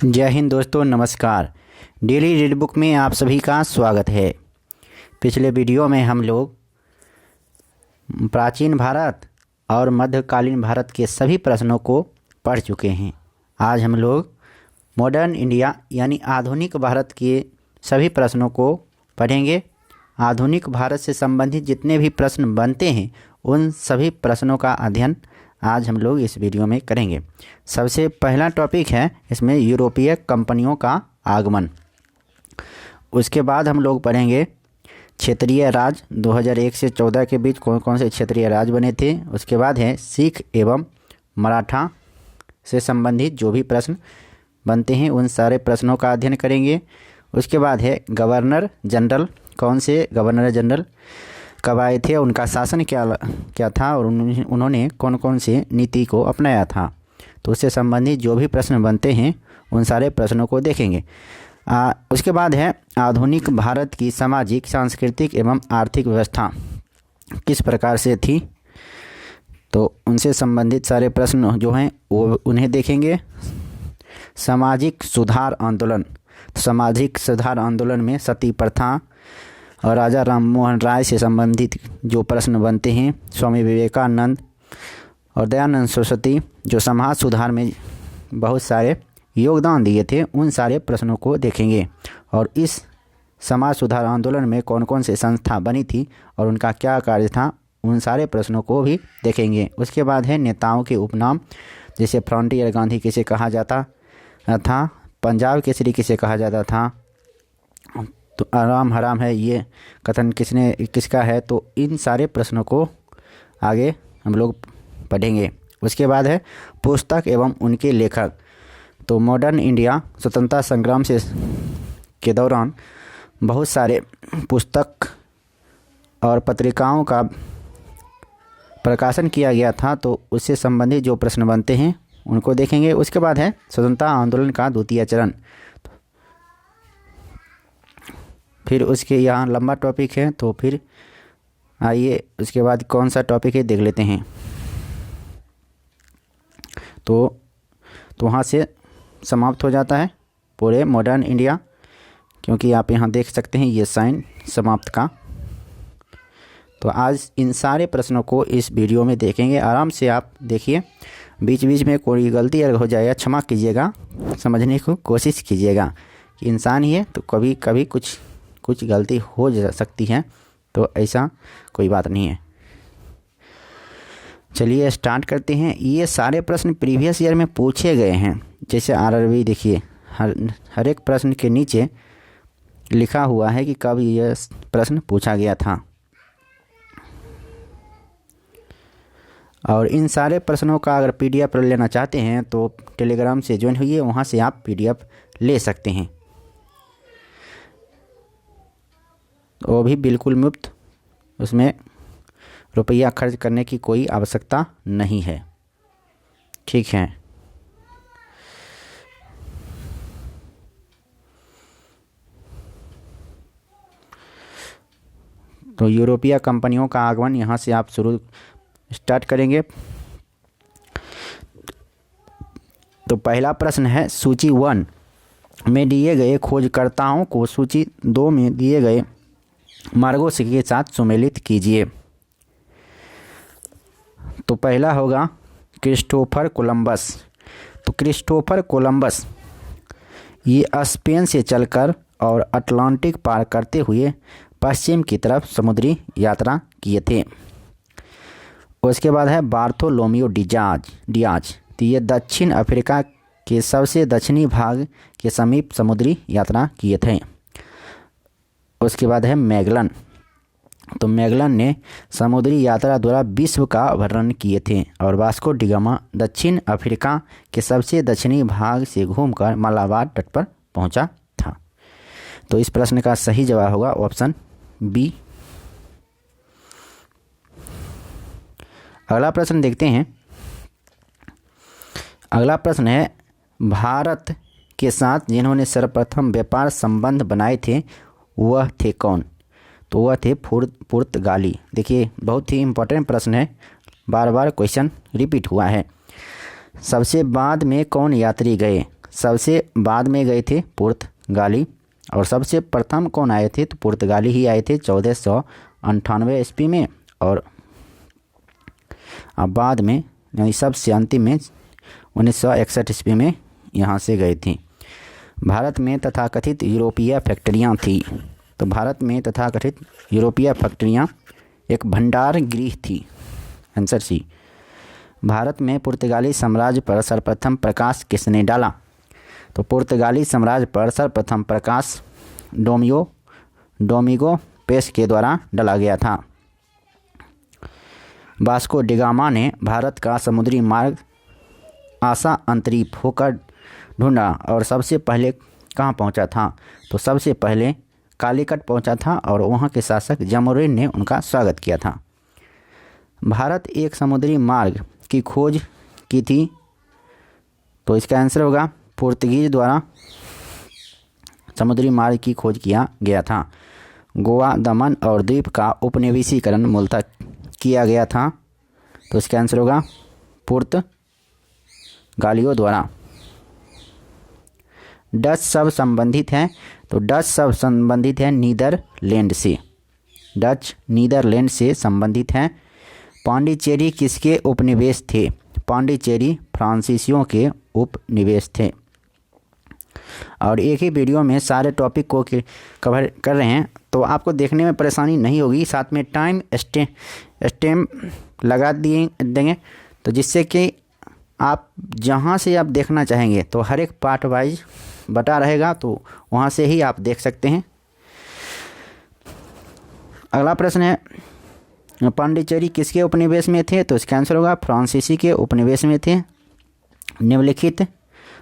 जय हिंद दोस्तों, नमस्कार। डेली रीड बुक में आप सभी का स्वागत है। पिछले वीडियो में हम लोग प्राचीन भारत और मध्यकालीन भारत के सभी प्रश्नों को पढ़ चुके हैं। आज हम लोग मॉडर्न इंडिया यानी आधुनिक भारत के सभी प्रश्नों को पढ़ेंगे। आधुनिक भारत से संबंधित जितने भी प्रश्न बनते हैं उन सभी प्रश्नों का अध्ययन आज हम लोग इस वीडियो में करेंगे। सबसे पहला टॉपिक है इसमें यूरोपीय कंपनियों का आगमन। उसके बाद हम लोग पढ़ेंगे क्षेत्रीय राज 2001 से 14 के बीच कौन कौन से क्षेत्रीय राज बने थे। उसके बाद है सिख एवं मराठा से संबंधित जो भी प्रश्न बनते हैं उन सारे प्रश्नों का अध्ययन करेंगे। उसके बाद है गवर्नर जनरल, कौन से गवर्नर जनरल कब आए थे, उनका शासन क्या था और उन्होंने कौन कौन से नीति को अपनाया था। तो उससे संबंधित जो भी प्रश्न बनते हैं उन सारे प्रश्नों को देखेंगे। उसके बाद है आधुनिक भारत की सामाजिक, सांस्कृतिक एवं आर्थिक व्यवस्था किस प्रकार से थी, तो उनसे संबंधित सारे प्रश्न जो हैं वो उन्हें देखेंगे। सामाजिक सुधार आंदोलन, सामाजिक सुधार आंदोलन में सती प्रथा और राजा राम मोहन राय से संबंधित जो प्रश्न बनते हैं, स्वामी विवेकानंद और दयानंद सरस्वती जो समाज सुधार में बहुत सारे योगदान दिए थे, उन सारे प्रश्नों को देखेंगे। और इस समाज सुधार आंदोलन में कौन कौन से संस्था बनी थी और उनका क्या कार्य था, उन सारे प्रश्नों को भी देखेंगे। उसके बाद है नेताओं के उपनाम, जैसे फ्रंटियर गांधी किसे कहा जाता था, पंजाब केसरी किसे कहा जाता था, तो आराम हराम है ये कथन किसका है। तो इन सारे प्रश्नों को आगे हम लोग पढ़ेंगे। उसके बाद है पुस्तक एवं उनके लेखक। तो मॉडर्न इंडिया स्वतंत्रता संग्राम के दौरान बहुत सारे पुस्तक और पत्रिकाओं का प्रकाशन किया गया था, तो उससे संबंधित जो प्रश्न बनते हैं उनको देखेंगे। उसके बाद है स्वतंत्रता आंदोलन का द्वितीय चरण। फिर उसके यहाँ लंबा टॉपिक है, तो फिर आइए उसके बाद कौन सा टॉपिक है देख लेते हैं। तो वहाँ से समाप्त हो जाता है पूरे मॉडर्न इंडिया, क्योंकि आप यहाँ देख सकते हैं ये साइन समाप्त का। तो आज इन सारे प्रश्नों को इस वीडियो में देखेंगे। आराम से आप देखिए, बीच बीच में कोई गलती अगर हो जाएगा क्षमा कीजिएगा, समझने को कोशिश कीजिएगा कि इंसान ही है तो कभी कभी कुछ गलती हो जा सकती है, तो ऐसा कोई बात नहीं है। चलिए स्टार्ट करते हैं। ये सारे प्रश्न प्रीवियस ईयर में पूछे गए हैं। जैसे आरआरबी देखिए, हर एक प्रश्न के नीचे लिखा हुआ है कि कब यह प्रश्न पूछा गया था। और इन सारे प्रश्नों का अगर पीडीएफ लेना चाहते हैं तो टेलीग्राम से ज्वाइन हुई है, वहाँ से आप पीडीएफ ले सकते हैं। वो भी बिल्कुल मुफ्त, उसमें रुपया खर्च करने की कोई आवश्यकता नहीं है। ठीक है, तो यूरोपीय कंपनियों का आगमन यहाँ से आप स्टार्ट करेंगे। तो पहला प्रश्न है सूची 1 में दिए गए खोजकर्ताओं को सूची 2 में दिए गए मार्गों के साथ सम्मिलित कीजिए। तो पहला होगा क्रिस्टोफर कोलंबस। तो क्रिस्टोफर कोलंबस ये स्पेन से चलकर और अटलांटिक पार करते हुए पश्चिम की तरफ समुद्री यात्रा किए थे। उसके बाद है बार्थोलोमियो डियाज। तो ये दक्षिण अफ्रीका के सबसे दक्षिणी भाग के समीप समुद्री यात्रा किए थे। उसके बाद है मैगलन। तो मैगलन ने समुद्री यात्रा द्वारा विश्व का वर्णन किए थे। और वास्को डी गामा दक्षिण अफ्रीका के सबसे दक्षिणी भाग से घूमकर मालाबार तट पर पहुंचा था। तो इस प्रश्न का सही जवाब होगा ऑप्शन बी। अगला प्रश्न देखते हैं। अगला प्रश्न है भारत के साथ जिन्होंने सर्वप्रथम व्यापार संबंध बनाए थे वह थे कौन। तो वह थे पुर्तगाली। देखिए बहुत ही इम्पोर्टेंट प्रश्न है, बार बार क्वेश्चन रिपीट हुआ है। सबसे बाद में कौन यात्री गए। सबसे बाद में गए थे पुर्तगाली, और सबसे प्रथम कौन आए थे तो पुर्तगाली ही आए थे 1498 ईस्वी में, और अब बाद में यानी सबसे अंतिम में 1961 ईस्वी में यहाँ से गए थे। भारत में तथाकथित यूरोपीय फैक्ट्रियाँ थी। तो भारत में तथाकथित यूरोपीय फैक्ट्रियाँ एक भंडार गृह थी। Answer C. भारत में पुर्तगाली साम्राज्य पर सर्वप्रथम प्रकाश किसने डाला? तो पुर्तगाली साम्राज्य पर सर्वप्रथम प्रकाश डोमिगो पेस के द्वारा डाला गया था। वास्को डी गामा ने भारत का समुद्री मार्ग आशा अंतरीप होकर ढूंढा और सबसे पहले कहाँ पहुँचा था? तो सबसे पहले कालीकट पहुँचा था और वहाँ के शासक जामोरिन ने उनका स्वागत किया था। भारत एक समुद्री मार्ग की खोज की थी। तो इसका आंसर होगा पुर्तगीज द्वारा समुद्री मार्ग की खोज किया गया था। गोवा, दमन और द्वीप का उपनिवेशीकरण मूलतः किया गया था। तो इसका आंसर होगा पुर्तगालियों द्वारा। डच शब्द संबंधित हैं। तो डच शब्द संबंधित है नीदरलैंड से। डच नीदरलैंड से संबंधित हैं। पांडिचेरी किसके उपनिवेश थे? पांडिचेरी फ्रांसीसियों के उपनिवेश थे। और एक ही वीडियो में सारे टॉपिक को कवर कर रहे हैं, तो आपको देखने में परेशानी नहीं होगी। साथ में टाइम स्टैम्प लगा देंगे, तो जिससे कि आप जहां से आप देखना चाहेंगे तो हर एक पार्ट वाइज बता रहेगा, तो वहां से ही आप देख सकते हैं। अगला प्रश्न है, पांडिचेरी किसके उपनिवेश में थे? तो इसका आंसर होगा फ्रांसीसी के उपनिवेश में थे। निम्नलिखित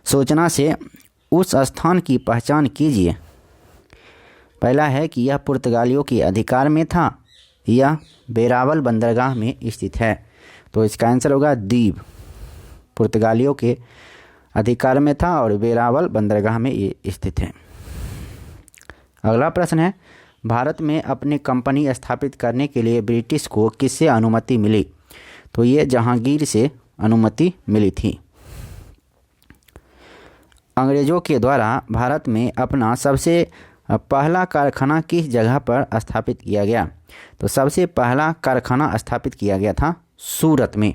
सूचना से उस स्थान की पहचान कीजिए। पहला है कि यह पुर्तगालियों के अधिकार में था, यह वेरावल बंदरगाह में स्थित है। तो इसका आंसर होगा द्वीप पुर्तगालियों के अधिकार में था और वेरावल बंदरगाह में ये स्थित है। अगला प्रश्न है, भारत में अपनी कंपनी स्थापित करने के लिए ब्रिटिश को किससे अनुमति मिली? तो ये जहांगीर से अनुमति मिली थी। अंग्रेज़ों के द्वारा भारत में अपना सबसे पहला कारखाना किस जगह पर स्थापित किया गया? तो सबसे पहला कारखाना स्थापित किया गया था सूरत में।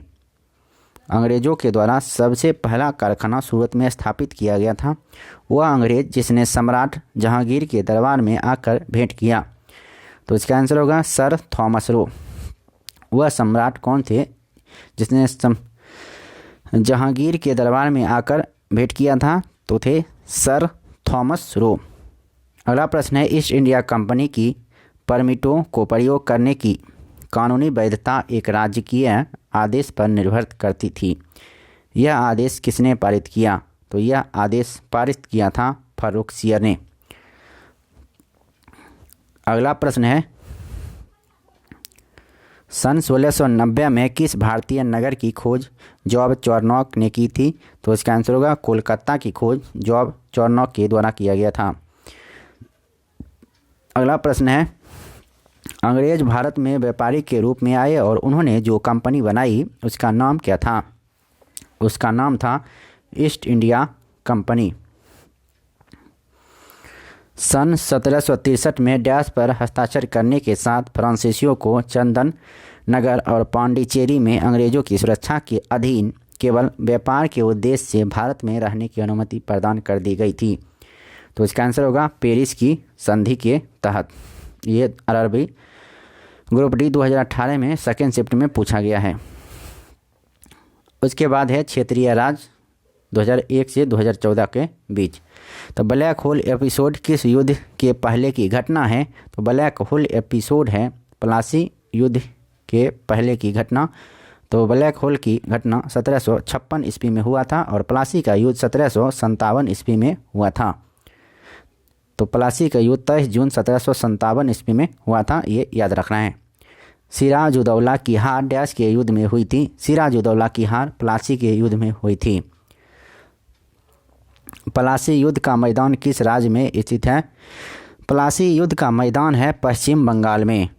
अंग्रेज़ों के द्वारा सबसे पहला कारखाना सूरत में स्थापित किया गया था। वह अंग्रेज़ जिसने सम्राट जहांगीर के दरबार में आकर भेंट किया। तो इसका आंसर होगा सर थॉमस रो। वह सम्राट कौन थे जिसने जहांगीर के दरबार में आकर भेंट किया था? तो थे सर थॉमस रो। अगला प्रश्न है, ईस्ट इंडिया कंपनी की परमिटों को प्रयोग करने की कानूनी वैधता एक राजकीय आदेश पर निर्भर करती थी। यह आदेश किसने पारित किया? तो यह आदेश पारित किया था फर्रुखसियर ने। अगला प्रश्न है, सन 1690 में किस भारतीय नगर की खोज जॉब चार्नॉक ने की थी? तो इसका आंसर होगा कोलकाता की खोज जॉब चार्नॉक के द्वारा किया गया था। अगला प्रश्न है, अंग्रेज भारत में व्यापारी के रूप में आए और उन्होंने जो कंपनी बनाई उसका नाम क्या था? उसका नाम था ईस्ट इंडिया कंपनी। सन 1763 में डैश पर हस्ताक्षर करने के साथ फ्रांसीसियों को चंदन नगर और पांडिचेरी में अंग्रेज़ों की सुरक्षा के अधीन केवल व्यापार के उद्देश्य से भारत में रहने की अनुमति प्रदान कर दी गई थी। तो इसका आंसर होगा पेरिस की संधि के तहत। ये आरआरबी ग्रुप डी 2018 में सेकेंड शिफ्ट में पूछा गया है। उसके बाद है क्षेत्रीय राज 2001 से 2014 के बीच। तो ब्लैक होल एपिसोड किस युद्ध के पहले की घटना है? तो ब्लैक होल एपिसोड है प्लासी युद्ध के पहले की घटना। तो ब्लैक होल की घटना 1756 ईस्वी में हुआ था और प्लासी का युद्ध 1757 ईस्वी में हुआ था। तो प्लासी का युद्ध 23 जून 1757 ईस्वी में हुआ था, ये याद रखना है। सिराजुद्दौला की हार डैश के युद्ध में हुई थी? सिराजुद्दौला की हार प्लासी के युद्ध में हुई थी। प्लासी युद्ध का मैदान किस राज्य में स्थित है? प्लासी युद्ध का मैदान है पश्चिम बंगाल में,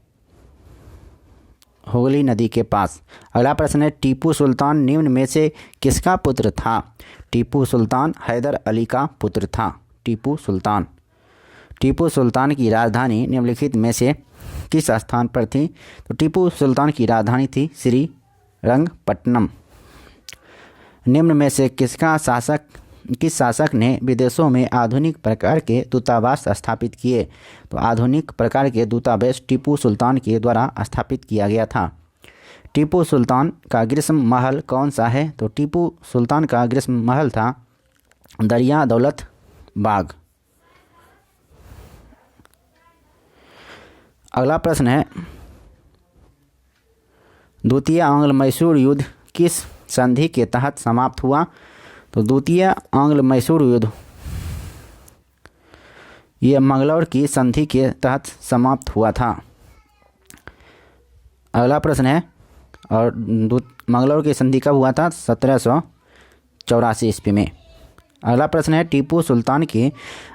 हुगली नदी के पास। अगला प्रश्न है, टीपू सुल्तान निम्न में से किसका पुत्र था? टीपू सुल्तान हैदर अली का पुत्र था। टीपू सुल्तान की राजधानी निम्नलिखित में से किस स्थान पर थी? तो टीपू सुल्तान की राजधानी थी श्रीरंगपट्टनम। निम्न में से किस शासक ने विदेशों में आधुनिक प्रकार के दूतावास स्थापित किए? तो आधुनिक प्रकार के दूतावास टीपू सुल्तान के द्वारा स्थापित किया गया था। टीपू सुल्तान का ग्रीष्म महल कौन सा है? तो टीपू सुल्तान का ग्रीष्म महल था दरिया दौलत बाग। अगला प्रश्न है, द्वितीय आंग्ल मैसूर युद्ध किस संधि के तहत समाप्त हुआ? तो द्वितीय आंग्ल मैसूर युद्ध ये मंगलौर की संधि के तहत समाप्त हुआ था। अगला प्रश्न है, और मंगलौर की संधि कब हुआ था? 1784 ईस्वी में। अगला प्रश्न है, टीपू सुल्तान की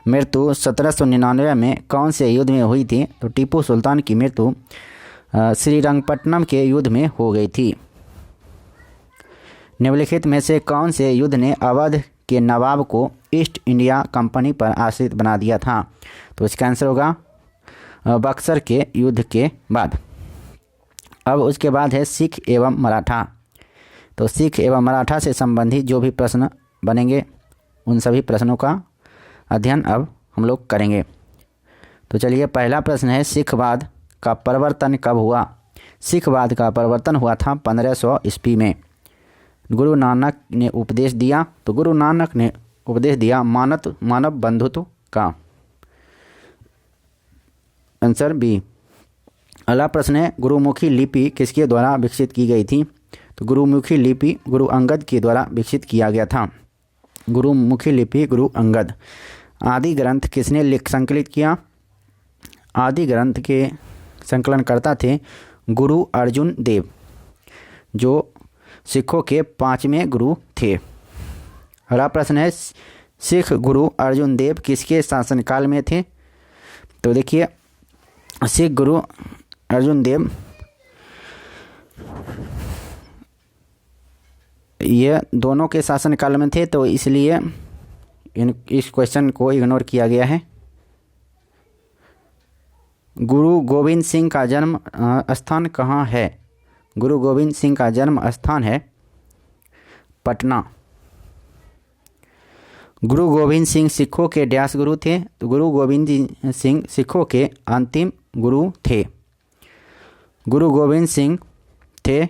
मृत्यु 1799 में कौन से युद्ध में हुई थी? तो टीपू सुल्तान की मृत्यु श्रीरंगपट्टनम के युद्ध में हो गई थी। निम्नलिखित में से कौन से युद्ध ने अवध के नवाब को ईस्ट इंडिया कंपनी पर आश्रित बना दिया था? तो इसका आंसर होगा बक्सर के युद्ध के बाद। अब उसके बाद है सिख एवं मराठा। तो सिख एवं मराठा से संबंधित जो भी प्रश्न बनेंगे उन सभी प्रश्नों का अध्ययन अब हम लोग करेंगे। तो चलिए, पहला प्रश्न है, सिखवाद का परिवर्तन कब हुआ? सिखवाद का परिवर्तन हुआ था 1500 ईस्वी में। गुरु नानक ने उपदेश दिया। तो गुरु नानक ने उपदेश दिया मानव बंधुत्व का। Answer B. अगला प्रश्न है, गुरुमुखी लिपि किसके द्वारा विकसित की गई थी? तो गुरुमुखी लिपि गुरु अंगद के द्वारा विकसित किया गया था। गुरुमुखी लिपि गुरु अंगद। आदि ग्रंथ किसने संकलित किया? आदि ग्रंथ के संकलनकर्ता थे गुरु अर्जुन देव, जो सिखों के 5वें गुरु थे। अगला प्रश्न है, सिख गुरु अर्जुन देव किसके शासनकाल में थे? तो देखिए, सिख गुरु अर्जुन देव ये दोनों के शासनकाल में थे, तो इसलिए इस क्वेश्चन को इग्नोर किया गया है। गुरु गोविंद सिंह का जन्म स्थान कहाँ है? गुरु गोविंद सिंह का जन्म स्थान है पटना। गुरु गोविंद सिंह सिखों के डैश गुरु थे? तो गुरु गोविंद सिंह सिखों के अंतिम गुरु थे। गुरु गोविंद सिंह थे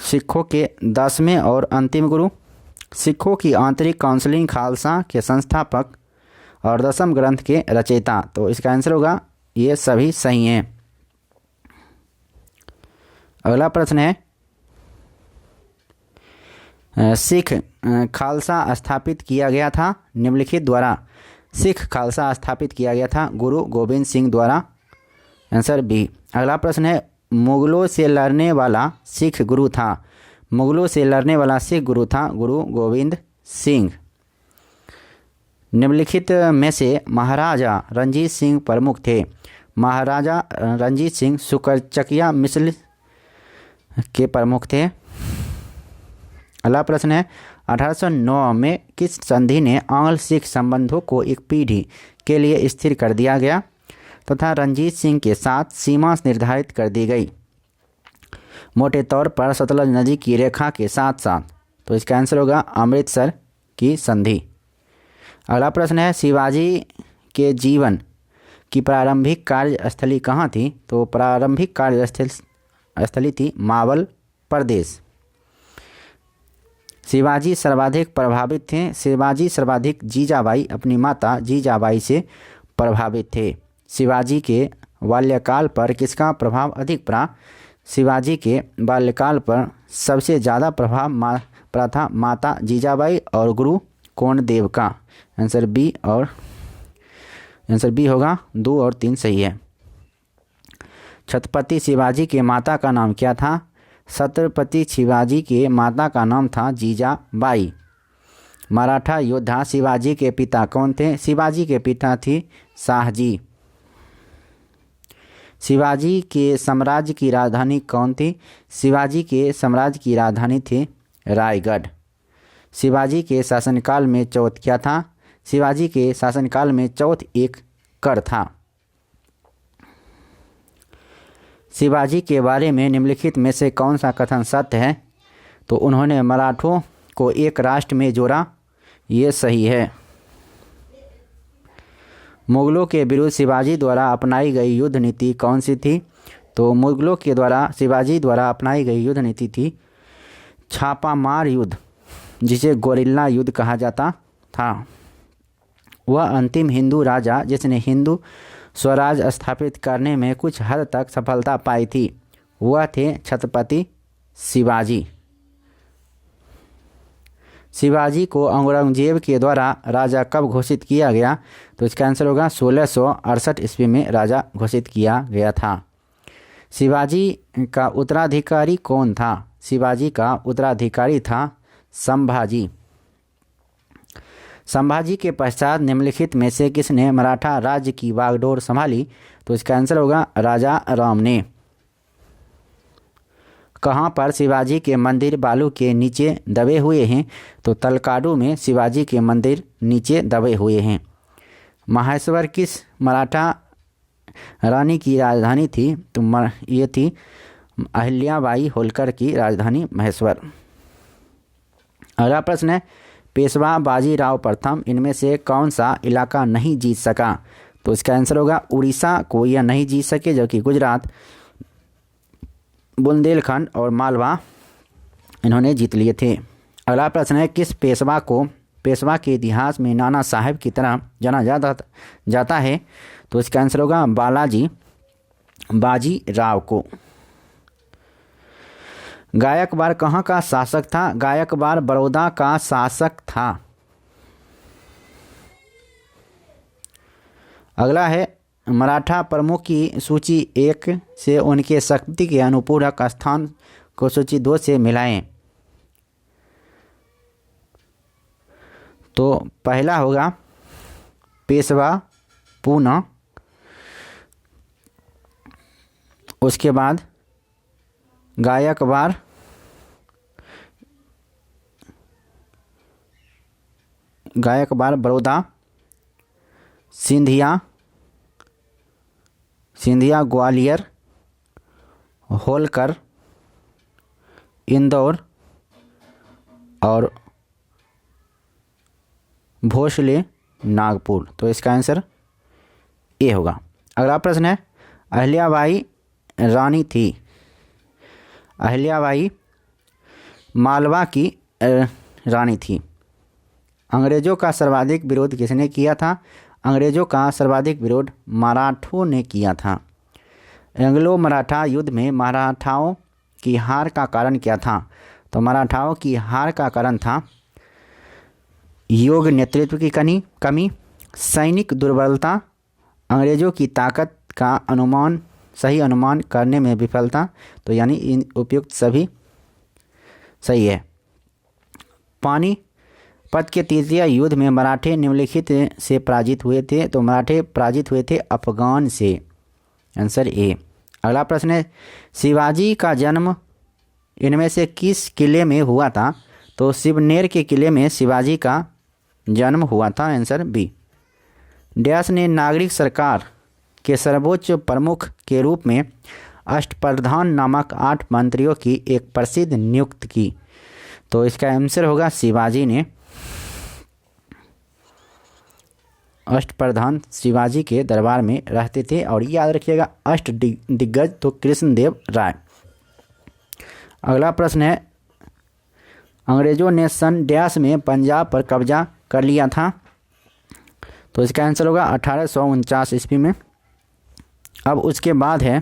सिखों के 10वें और अंतिम गुरु। सिखों की आंतरिक काउंसिलिंग खालसा के संस्थापक और 10म ग्रंथ के रचयिता। तो इसका आंसर होगा ये सभी सही हैं। अगला प्रश्न है, सिख खालसा स्थापित किया गया था निम्नलिखित द्वारा। सिख खालसा स्थापित किया गया था गुरु गोविंद सिंह द्वारा। Answer B. अगला प्रश्न है, मुगलों से लड़ने वाला सिख गुरु था। मुगलों से लड़ने वाला सिख गुरु था गुरु गोविंद सिंह। निम्नलिखित में से महाराजा रंजीत सिंह प्रमुख थे। महाराजा रंजीत सिंह सुकरचकिया मिसल के प्रमुख थे। अगला प्रश्न है, 1809 में किस संधि ने आंग्ल सिख संबंधों को एक पीढ़ी के लिए स्थिर कर दिया गया तथा रंजीत सिंह के साथ सीमा निर्धारित कर दी गई? मोटे तौर पर सतलज नदी की रेखा के साथ साथ। तो इसका आंसर होगा अमृतसर की संधि। अगला प्रश्न है, शिवाजी के जीवन की प्रारंभिक कार्यस्थली कहाँ थी? तो प्रारंभिक कार्यस्थली थी मावल प्रदेश। शिवाजी सर्वाधिक प्रभावित थे। शिवाजी सर्वाधिक जीजाबाई अपनी माता जीजाबाई से प्रभावित थे। शिवाजी के बाल्यकाल पर किसका प्रभाव अधिक पड़ा? शिवाजी के बाल्यकाल पर सबसे ज़्यादा प्रभाव पड़ा था माता जीजाबाई और गुरु कोंडदेव का। आंसर बी होगा 2 और 3 सही है। छत्रपति शिवाजी के माता का नाम क्या था? छत्रपति शिवाजी के माता का नाम था जीजाबाई। मराठा योद्धा शिवाजी के पिता कौन थे? शिवाजी के पिता थी शाहजी। शिवाजी के साम्राज्य की राजधानी कौन थी? शिवाजी के साम्राज्य की राजधानी थी रायगढ़। शिवाजी के शासनकाल में चौथ क्या था? शिवाजी के शासनकाल में चौथ एक कर था। शिवाजी के बारे में निम्नलिखित में से कौन सा कथन सत्य है? तो उन्होंने मराठों को एक राष्ट्र में जोड़ा, ये सही है। मुगलों के विरुद्ध शिवाजी द्वारा अपनाई गई युद्ध नीति कौन सी थी? तो मुगलों के द्वारा शिवाजी द्वारा अपनाई गई युद्ध नीति थी छापामार युद्ध, जिसे गोरिल्ला युद्ध कहा जाता था। वह अंतिम हिंदू राजा जिसने हिंदू स्वराज स्थापित करने में कुछ हद तक सफलता पाई थी, वह थे छत्रपति शिवाजी। शिवाजी को औरंगजेब के द्वारा राजा कब घोषित किया गया? तो इसका आंसर होगा 1668 ईस्वी में राजा घोषित किया गया था। शिवाजी का उत्तराधिकारी कौन था? शिवाजी का उत्तराधिकारी था संभाजी। संभाजी के पश्चात निम्नलिखित में से किसने मराठा राज्य की बागडोर संभाली? तो इसका आंसर होगा राजा राम ने। कहाँ पर शिवाजी के मंदिर बालू के नीचे दबे हुए हैं? तो तलकाडू में शिवाजी के मंदिर नीचे दबे हुए हैं। माहेश्वर किस मराठा रानी की राजधानी थी? तो ये थी अहिल्याबाई होलकर की राजधानी महेश्वर। अगला प्रश्न है, पेशवा बाजीराव प्रथम इनमें से कौन सा इलाका नहीं जीत सका? तो इसका आंसर होगा उड़ीसा को यह नहीं जीत सके, जबकि गुजरात, बुंदेलखंड और मालवा इन्होंने जीत लिए थे। अगला प्रश्न है, किस पेशवा को पेशवा के इतिहास में नाना साहेब की तरह जाना जाता है? तो इसका आंसर होगा बालाजी बाजीराव को। गायकवाड़ कहाँ का शासक था? गायकवाड़ बड़ौदा का शासक था। अगला है, मराठा प्रमुख की सूची 1 से उनके शक्ति के अनुपूरक स्थान को सूची 2 से मिलाएं। तो पहला होगा पेशवा पूना, उसके बाद गायकवाड़, बड़ौदा, सिंधिया ग्वालियर, होलकर इंदौर और भोसले नागपुर। तो इसका आंसर ए होगा। अगला प्रश्न है, अहिल्याबाई रानी थी। अहिल्याबाई मालवा की रानी थी। अंग्रेज़ों का सर्वाधिक विरोध किसने किया था? अंग्रेज़ों का सर्वाधिक विरोध मराठों ने किया था। एंग्लो मराठा युद्ध में मराठाओं की हार का कारण क्या था? तो मराठाओं की हार का कारण था योग्य नेतृत्व की कमी, सैनिक दुर्बलता, अंग्रेज़ों की ताकत का सही अनुमान करने में विफलता। तो यानी इन उपयुक्त सभी सही है। पानीपत के तृतीय युद्ध में मराठे निम्नलिखित से पराजित हुए थे। तो मराठे पराजित हुए थे अफगान से। Answer A. अगला प्रश्न है, शिवाजी का जन्म इनमें से किस किले में हुआ था? तो शिवनेर के किले में शिवाजी का जन्म हुआ था। Answer B. डैश ने नागरिक सरकार के सर्वोच्च प्रमुख के रूप में अष्टप्रधान नामक 8 मंत्रियों की एक प्रसिद्ध नियुक्त की। तो इसका आंसर होगा शिवाजी ने। अष्टप्रधान शिवाजी के दरबार में रहते थे। और याद रखिएगा दिग्गज तो कृष्णदेव राय। अगला प्रश्न है, अंग्रेजों ने सन डैश में पंजाब पर कब्जा कर लिया था। तो इसका आंसर होगा 1849 ईस्वी में। अब उसके बाद है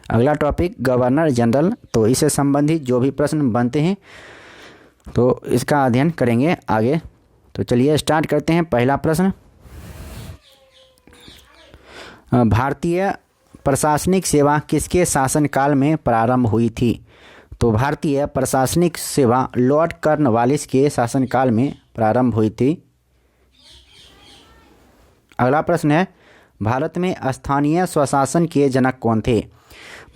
अगला टॉपिक गवर्नर जनरल। तो इससे संबंधित जो भी प्रश्न बनते हैं तो इसका अध्ययन करेंगे आगे। तो चलिए स्टार्ट करते हैं। पहला प्रश्न, भारतीय प्रशासनिक सेवा किसके शासनकाल में प्रारंभ हुई थी? तो भारतीय प्रशासनिक सेवा लॉर्ड कॉर्नवालिस के शासनकाल में प्रारंभ हुई थी। अगला प्रश्न है, भारत में स्थानीय स्वशासन के जनक कौन थे?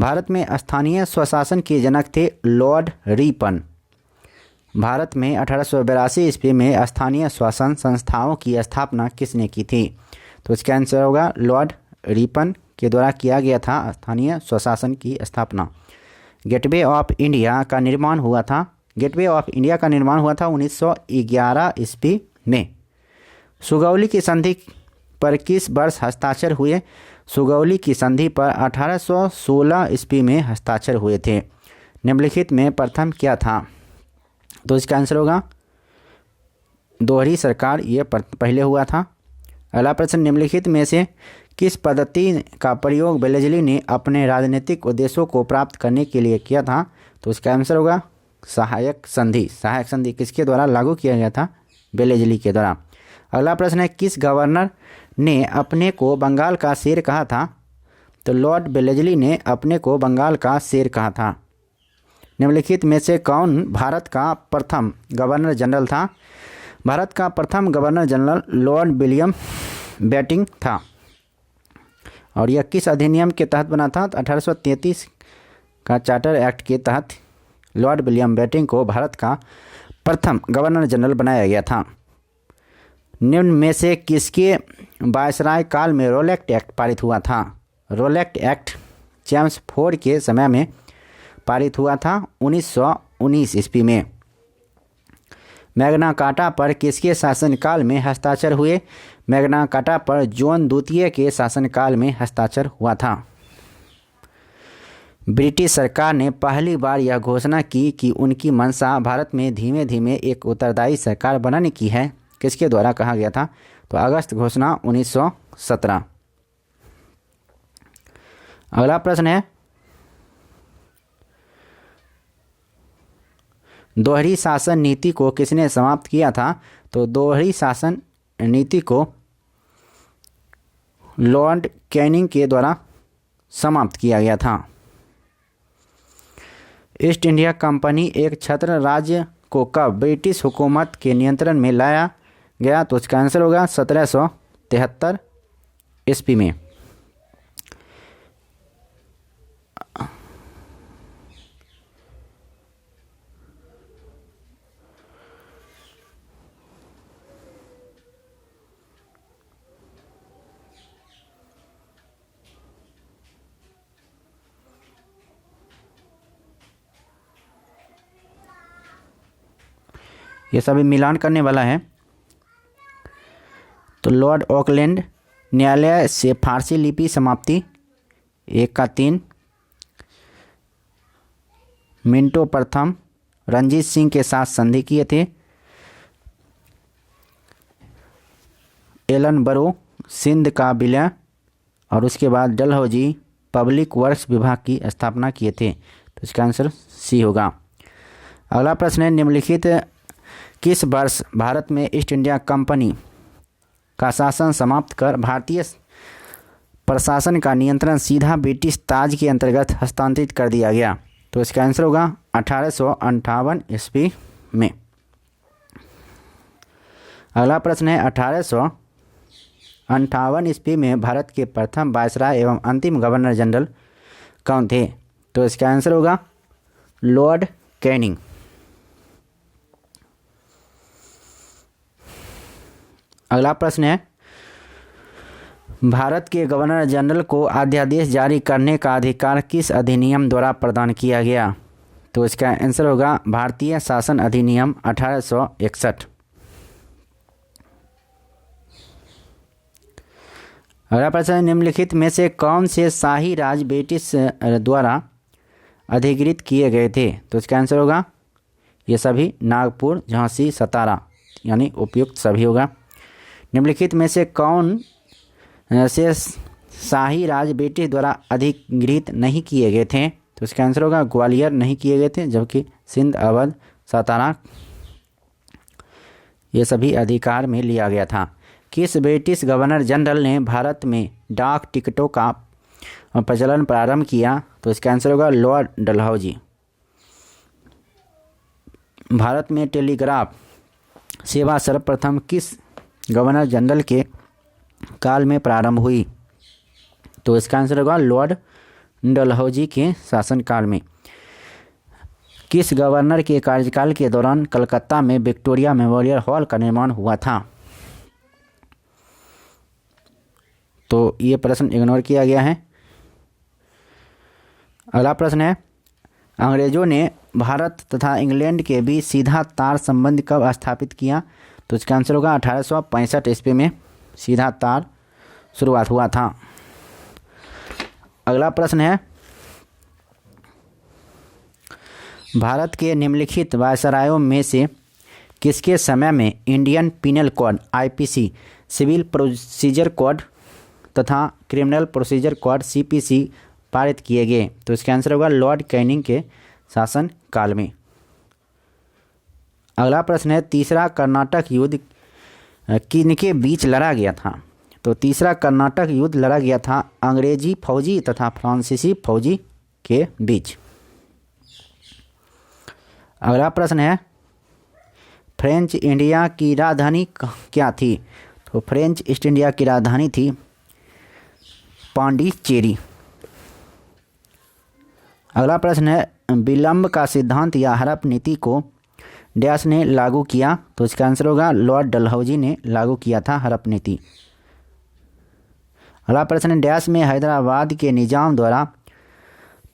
भारत में स्थानीय स्वशासन के जनक थे लॉर्ड रिपन। भारत में 1882 ईस्वी में स्थानीय शासन संस्थाओं की स्थापना किसने की थी? तो इसका आंसर होगा लॉर्ड रिपन के द्वारा किया गया था स्थानीय स्वशासन की स्थापना। गेटवे ऑफ इंडिया का निर्माण हुआ था 1911 ईस्वी में। सुगौली की संधि पर किस वर्ष हस्ताक्षर हुए? सुगौली की संधि पर 1816 ईस्वी में हस्ताक्षर हुए थे। निम्नलिखित में प्रथम क्या था? तो इसका आंसर होगा दोहरी सरकार, ये पहले हुआ था। अगला प्रश्न, निम्नलिखित में से किस पद्धति का प्रयोग वेलेस्ली ने अपने राजनीतिक उद्देश्यों को प्राप्त करने के लिए किया था? तो इसका आंसर होगा सहायक संधि। सहायक संधि किसके द्वारा लागू किया गया था? वेलेस्ली के द्वारा। अगला प्रश्न है, किस गवर्नर ने अपने को बंगाल का शेर कहा था? तो लॉर्ड वेलेस्ली ने अपने को बंगाल का शेर कहा था। निम्नलिखित में से कौन भारत का प्रथम गवर्नर जनरल था? भारत का प्रथम governor general Lord William Bentinck था। और यह किस अधिनियम के तहत बना था? 1833 का चार्टर एक्ट के तहत लॉर्ड विलियम बेंटिंक को भारत का प्रथम गवर्नर जनरल बनाया गया था। निम्न में से किसके वायसराय काल में रोलेक्ट एक्ट पारित हुआ था? रोलेक्ट एक्ट जेम्स फोर्ड के समय में पारित हुआ था 1919 ईस्वी में। मैग्ना कार्टा पर किसके शासनकाल में हस्ताक्षर हुए? मैग्ना कार्टा पर जॉन द्वितीय के शासनकाल में हस्ताक्षर हुआ था। ब्रिटिश सरकार ने पहली बार यह घोषणा की कि उनकी मंशा भारत में धीमे धीमे एक उत्तरदायी सरकार बनाने की है। किसके द्वारा कहा गया था? तो अगस्त घोषणा 1917। अगला प्रश्न है, दोहरी शासन नीति को किसने समाप्त किया था? तो दोहरी शासन नीति को लॉर्ड कैनिंग के द्वारा समाप्त किया गया था। ईस्ट इंडिया कंपनी एक छत्र राज्य को कब ब्रिटिश हुकूमत के नियंत्रण में लाया गया? तो इसका आंसर होगा 1773 ईस्वी में। ये सभी मिलान करने वाला है। तो लॉर्ड ऑकलैंड न्यायालय से फारसी लिपि समाप्ति 1 का 3। मिंटो प्रथम रंजीत सिंह के साथ संधि किए थे। एलन बरो सिंध का विलय, और उसके बाद डलहौजी पब्लिक वर्क्स विभाग की स्थापना किए थे। तो इसका आंसर सी होगा। अगला प्रश्न है, निम्नलिखित किस वर्ष भारत में ईस्ट इंडिया कंपनी का शासन समाप्त कर भारतीय प्रशासन का नियंत्रण सीधा ब्रिटिश ताज के अंतर्गत हस्तांतरित कर दिया गया? तो इसका आंसर होगा 1858 ईस्वी में। अगला प्रश्न है, 1858 ईस्वी में भारत के प्रथम वायसराय एवं अंतिम गवर्नर जनरल कौन थे? तो इसका आंसर होगा लॉर्ड कैनिंग। अगला प्रश्न है, भारत के गवर्नर जनरल को अध्यादेश जारी करने का अधिकार किस अधिनियम द्वारा प्रदान किया गया? तो इसका आंसर होगा भारतीय शासन अधिनियम 1861। अगला प्रश्न है, निम्नलिखित में से कौन से शाही राज ब्रिटिश द्वारा अधिकृत किए गए थे? तो इसका आंसर होगा ये सभी नागपुर, झांसी, सतारा, यानी उपयुक्त सभी होगा। निम्नलिखित में से कौन से शाही राज ब्रिटिश द्वारा अधिकृत नहीं किए गए थे? तो इसका आंसर होगा ग्वालियर नहीं किए गए थे, जबकि सिंध, अवध, सतारा ये सभी अधिकार में लिया गया था। किस ब्रिटिश गवर्नर जनरल ने भारत में डाक टिकटों का प्रचलन प्रारंभ किया? तो इसका आंसर होगा लॉर्ड डलहौजी। भारत में टेलीग्राफ सेवा सर्वप्रथम किस गवर्नर जनरल के काल में प्रारंभ हुई? तो इसका आंसर होगा लॉर्ड डलहौजी के शासनकाल में। किस गवर्नर के कार्यकाल के दौरान कलकत्ता में विक्टोरिया मेमोरियल हॉल का निर्माण हुआ था? तो ये प्रश्न इग्नोर किया गया है। अगला प्रश्न है, अंग्रेजों ने भारत तथा इंग्लैंड के बीच सीधा तार संबंध कब स्थापित किया? तो इसका आंसर होगा 1865 ईस्वी में सीधा तार शुरुआत हुआ था। अगला प्रश्न है, भारत के निम्नलिखित वायसरायों में से किसके समय में Indian penal code IPC, civil procedure code तथा क्रिमिनल प्रोसीजर कोड सीपीसी पारित किए गए? तो इसका आंसर होगा लॉर्ड कैनिंग के शासन काल में। अगला प्रश्न है, तीसरा कर्नाटक युद्ध किनके बीच लड़ा गया था? तो तीसरा कर्नाटक युद्ध लड़ा गया था अंग्रेजी फौजी तथा फ्रांसीसी फौजी के बीच। अगला प्रश्न है, फ्रेंच इंडिया की राजधानी क्या थी? तो फ्रेंच ईस्ट इंडिया की राजधानी थी पांडिचेरी। अगला प्रश्न है, विलंब का सिद्धांत या हड़प नीति को डैश ने लागू किया? तो इसका आंसर होगा लॉर्ड डलहौजी ने लागू किया था हड़प नीति। अगला प्रश्न है, डैश में हैदराबाद के निजाम द्वारा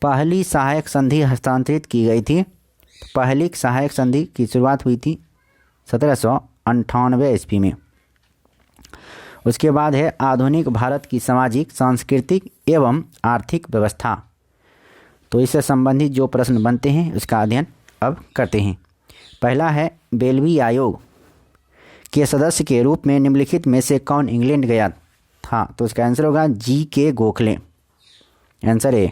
पहली सहायक संधि हस्तांतरित की गई थी? पहली सहायक संधि की शुरुआत हुई थी 1798 ईस्वी में। उसके बाद है आधुनिक भारत की सामाजिक, सांस्कृतिक एवं आर्थिक व्यवस्था। तो इससे संबंधित जो प्रश्न बनते हैं उसका अध्ययन अब करते हैं। पहला है, बेलवी आयोग के सदस्य के रूप में निम्नलिखित में से कौन इंग्लैंड गया था? तो इसका आंसर होगा जी.के. Gokhale, answer A.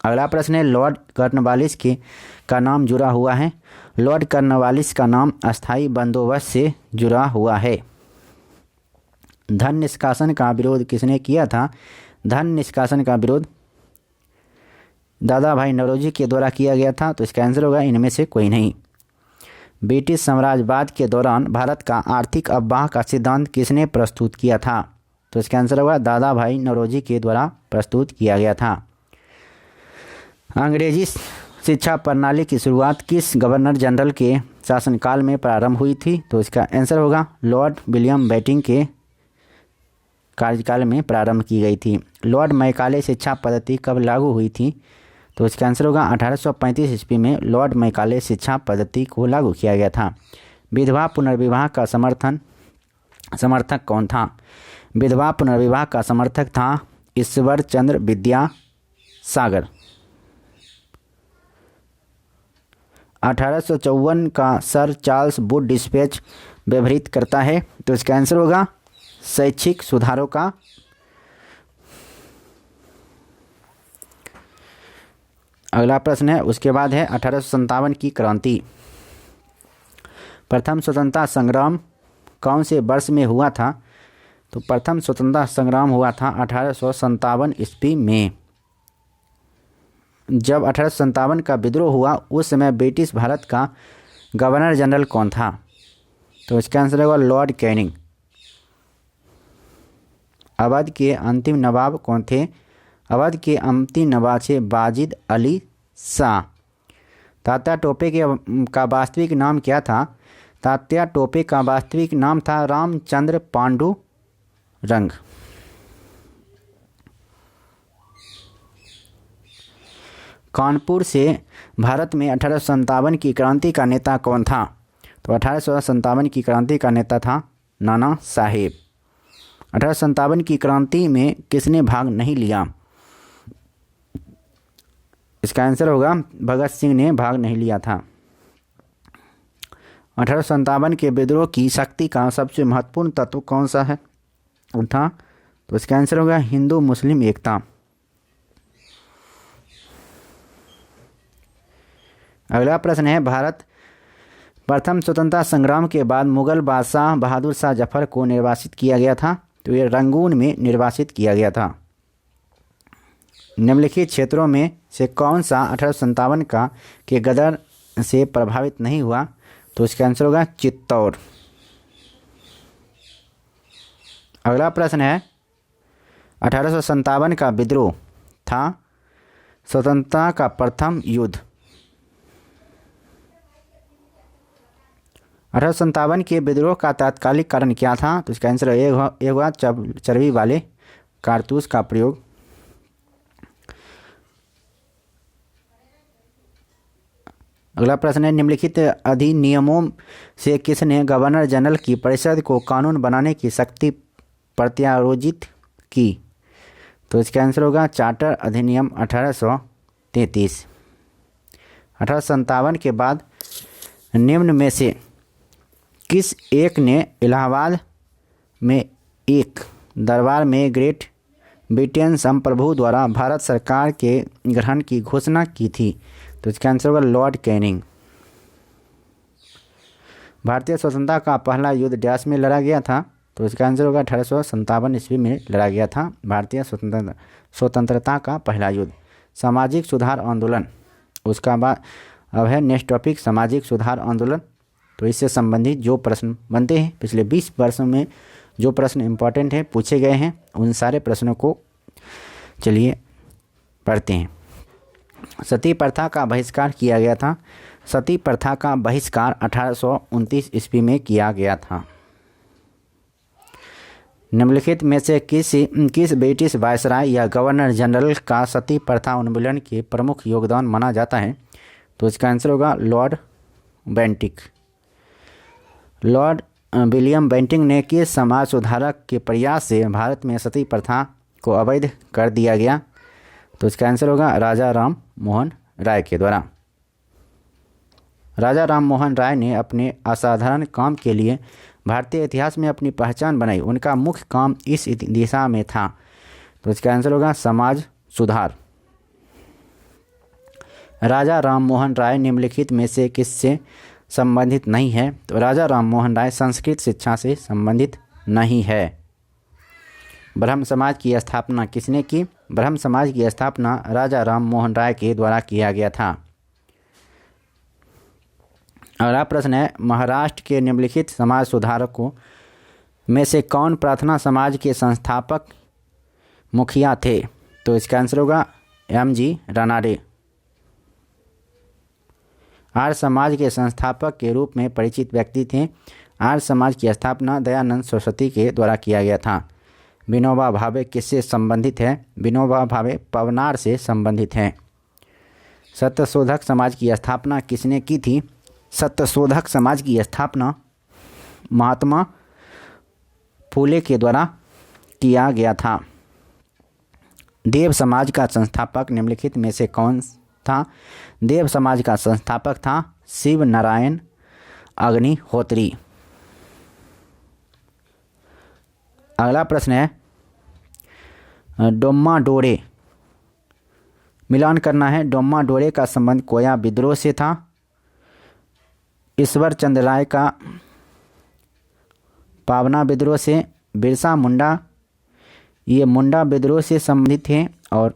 अगला प्रश्न है, लॉर्ड कॉर्नवालिस के का नाम जुड़ा हुआ है? लॉर्ड कॉर्नवालिस का नाम अस्थायी बंदोबस्त से जुड़ा हुआ है। धन निष्कासन का विरोध किसने किया था? धन निष्कासन का विरोध दादा भाई नौरोजी के द्वारा किया गया था। तो इसका आंसर होगा इनमें से कोई नहीं। ब्रिटिश साम्राज्यवाद के दौरान भारत का आर्थिक अफवाह का सिद्धांत किसने प्रस्तुत किया था? तो इसका आंसर होगा दादा भाई नौरोजी के द्वारा प्रस्तुत किया गया था। अंग्रेजी शिक्षा प्रणाली की शुरुआत किस गवर्नर जनरल के शासनकाल में प्रारंभ हुई थी? तो इसका आंसर होगा लॉर्ड विलियम बेंटिंक के कार्यकाल में प्रारंभ की गई थी। लॉर्ड मैकाले शिक्षा पद्धति कब लागू हुई थी? तो इसका आंसर होगा 1835 ईस्वी में लॉर्ड मैकाले शिक्षा पद्धति को लागू किया गया था। विधवा पुनर्विवाह का समर्थक कौन था? विधवा पुनर्विवाह का समर्थक था ईश्वर चंद्र विद्यासागर। 1854 का सर चार्ल्स वुड डिस्पैच व्यवहृत करता है? तो इसका आंसर होगा शैक्षिक सुधारों का। अगला प्रश्न है, उसके बाद है 1857 की क्रांति। प्रथम स्वतंत्रता संग्राम कौन से वर्ष में हुआ था? तो प्रथम स्वतंत्रता संग्राम हुआ था 1857 ईस्वी में। जब 1857 का विद्रोह हुआ उस समय ब्रिटिश भारत का गवर्नर जनरल कौन था? तो इसका आंसर होगा लॉर्ड कैनिंग। अवध के अंतिम नवाब कौन थे? अवध के अंतिम नवाब थे बाजिद अली शाह। तात्या टोपे का वास्तविक नाम क्या था? तात्या टोपे का वास्तविक नाम था रामचंद्र पांडु रंग। कानपुर से भारत में 1857 की क्रांति का नेता कौन था? तो 1857 की क्रांति का नेता था नाना साहेब। 1857 की क्रांति में किसने भाग नहीं लिया? इसका आंसर होगा भगत सिंह ने भाग नहीं लिया था। 1857 के विद्रोह की शक्ति का सबसे महत्वपूर्ण तत्व कौन सा है था? तो इसका आंसर होगा हिंदू मुस्लिम एकता। अगला प्रश्न है, भारत प्रथम स्वतंत्रता संग्राम के बाद मुगल बादशाह बहादुर शाह जफर को निर्वासित किया गया था? तो ये रंगून में निर्वासित किया गया था। निम्नलिखित क्षेत्रों में से कौन सा 1857 का के गदर से प्रभावित नहीं हुआ? तो इसका आंसर होगा चित्तौड़। अगला प्रश्न है, 1857 का विद्रोह था स्वतंत्रता का प्रथम युद्ध। 1857 के विद्रोह का तात्कालिक कारण क्या था? तो इसका आंसर एक हुआ चर्बी वाले कारतूस का प्रयोग। अगला प्रश्न है, निम्नलिखित अधिनियमों से किसने गवर्नर जनरल की परिषद को कानून बनाने की शक्ति प्रत्यारोपित की? तो इसका आंसर होगा चार्टर अधिनियम 1833। 1857 के बाद निम्न में से किस एक ने इलाहाबाद में एक दरबार में ग्रेट ब्रिटेन संप्रभु द्वारा भारत सरकार के ग्रहण की घोषणा की थी? तो इसका आंसर होगा लॉर्ड कैनिंग। भारतीय स्वतंत्रता का पहला युद्ध डैश में लड़ा गया था? तो इसका आंसर होगा 1857 ईस्वी में लड़ा गया था भारतीय स्वतंत्रता का पहला युद्ध। सामाजिक सुधार आंदोलन, उसका बाद अब है नेक्स्ट टॉपिक सामाजिक सुधार आंदोलन। तो इससे संबंधित जो प्रश्न बनते हैं पिछले 20 वर्षों में जो प्रश्न इम्पोर्टेंट हैं पूछे गए हैं उन सारे प्रश्नों को चलिए पढ़ते हैं। सती प्रथा का बहिष्कार किया गया था? सती प्रथा का बहिष्कार 1829 ईस्वी में किया गया था। निम्नलिखित में से किस ब्रिटिश वायसराय या गवर्नर जनरल का सती प्रथा उन्मूलन के प्रमुख योगदान माना जाता है? तो इसका आंसर होगा Lord Bentinck. Lord William Bentinck ने किस समाज सुधारक के प्रयास से भारत में सती प्रथा को अवैध कर दिया गया? तो इसका आंसर होगा राजा राम मोहन राय के द्वारा। राजा राम मोहन राय ने अपने असाधारण काम के लिए भारतीय इतिहास में अपनी पहचान बनाई। उनका मुख्य काम इस दिशा में था? तो इसका आंसर होगा समाज सुधार। राजा राम मोहन राय निम्नलिखित में से किससे संबंधित नहीं है? तो राजा राम मोहन राय संस्कृत शिक्षा से संबंधित नहीं है। ब्रह्म समाज की स्थापना किसने की? ब्रह्म समाज की स्थापना राजा राम मोहन राय के द्वारा किया गया था। अगला प्रश्न है, महाराष्ट्र के निम्नलिखित समाज सुधारकों में से कौन प्रार्थना समाज के संस्थापक मुखिया थे? तो इसका आंसर होगा M.G. रानाडे। आर्य समाज के संस्थापक के रूप में परिचित व्यक्ति थे। आर्य समाज की स्थापना दयानंद सरस्वती के द्वारा किया गया था। विनोबा भावे किससे संबंधित है? विनोबा भावे पवनार से संबंधित हैं। सत्यशोधक समाज की स्थापना किसने की थी? सत्यशोधक समाज की स्थापना महात्मा फूले के द्वारा किया गया था। देव समाज का संस्थापक निम्नलिखित में से कौन था? देव समाज का संस्थापक था शिव नारायण अग्निहोत्री। अगला प्रश्न है, डोम्मा डोरे मिलान करना है। डोम्मा डोरे का संबंध कोया विद्रोह से था। ईश्वर चंद्र राय का पावना विद्रोह से। बिरसा मुंडा ये मुंडा विद्रोह से संबंधित हैं। और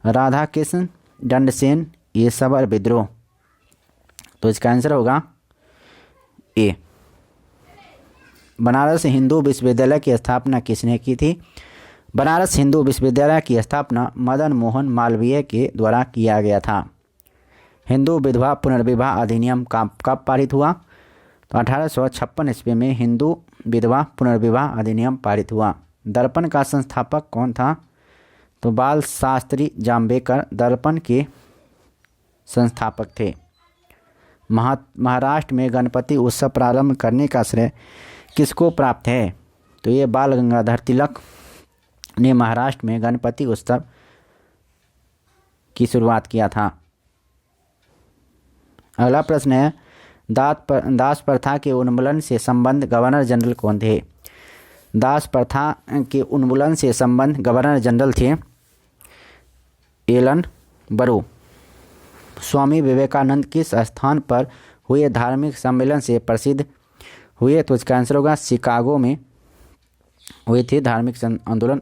राधा कृष्ण दंडसेन ये सबर विद्रोह। तो इसका आंसर होगा ए। बनारस हिंदू विश्वविद्यालय की स्थापना किसने की थी? बनारस हिंदू विश्वविद्यालय की स्थापना मदन मोहन मालवीय के द्वारा किया गया था। हिंदू विधवा पुनर्विवाह अधिनियम कब पारित हुआ? तो 1856 ईस्वी में हिंदू विधवा पुनर्विवाह अधिनियम पारित हुआ। दर्पण का संस्थापक कौन था? तो बाल शास्त्री जाम्बेकर दर्पण के संस्थापक थे। महाराष्ट्र में गणपति उत्सव प्रारंभ करने का श्रेय किसको प्राप्त है? तो ये बाल गंगाधर तिलक ने महाराष्ट्र में गणपति उत्सव की शुरुआत किया था। अगला प्रश्न है, दास प्रथा के उन्मूलन से संबंध गवर्नर जनरल कौन थे? दास प्रथा के उन्मूलन से संबंध गवर्नर जनरल थे एलन बरू। स्वामी विवेकानंद किस स्थान पर हुए धार्मिक सम्मेलन से प्रसिद्ध हुए? तो इसका आंसर होगा शिकागो में हुए थे धार्मिक आंदोलन,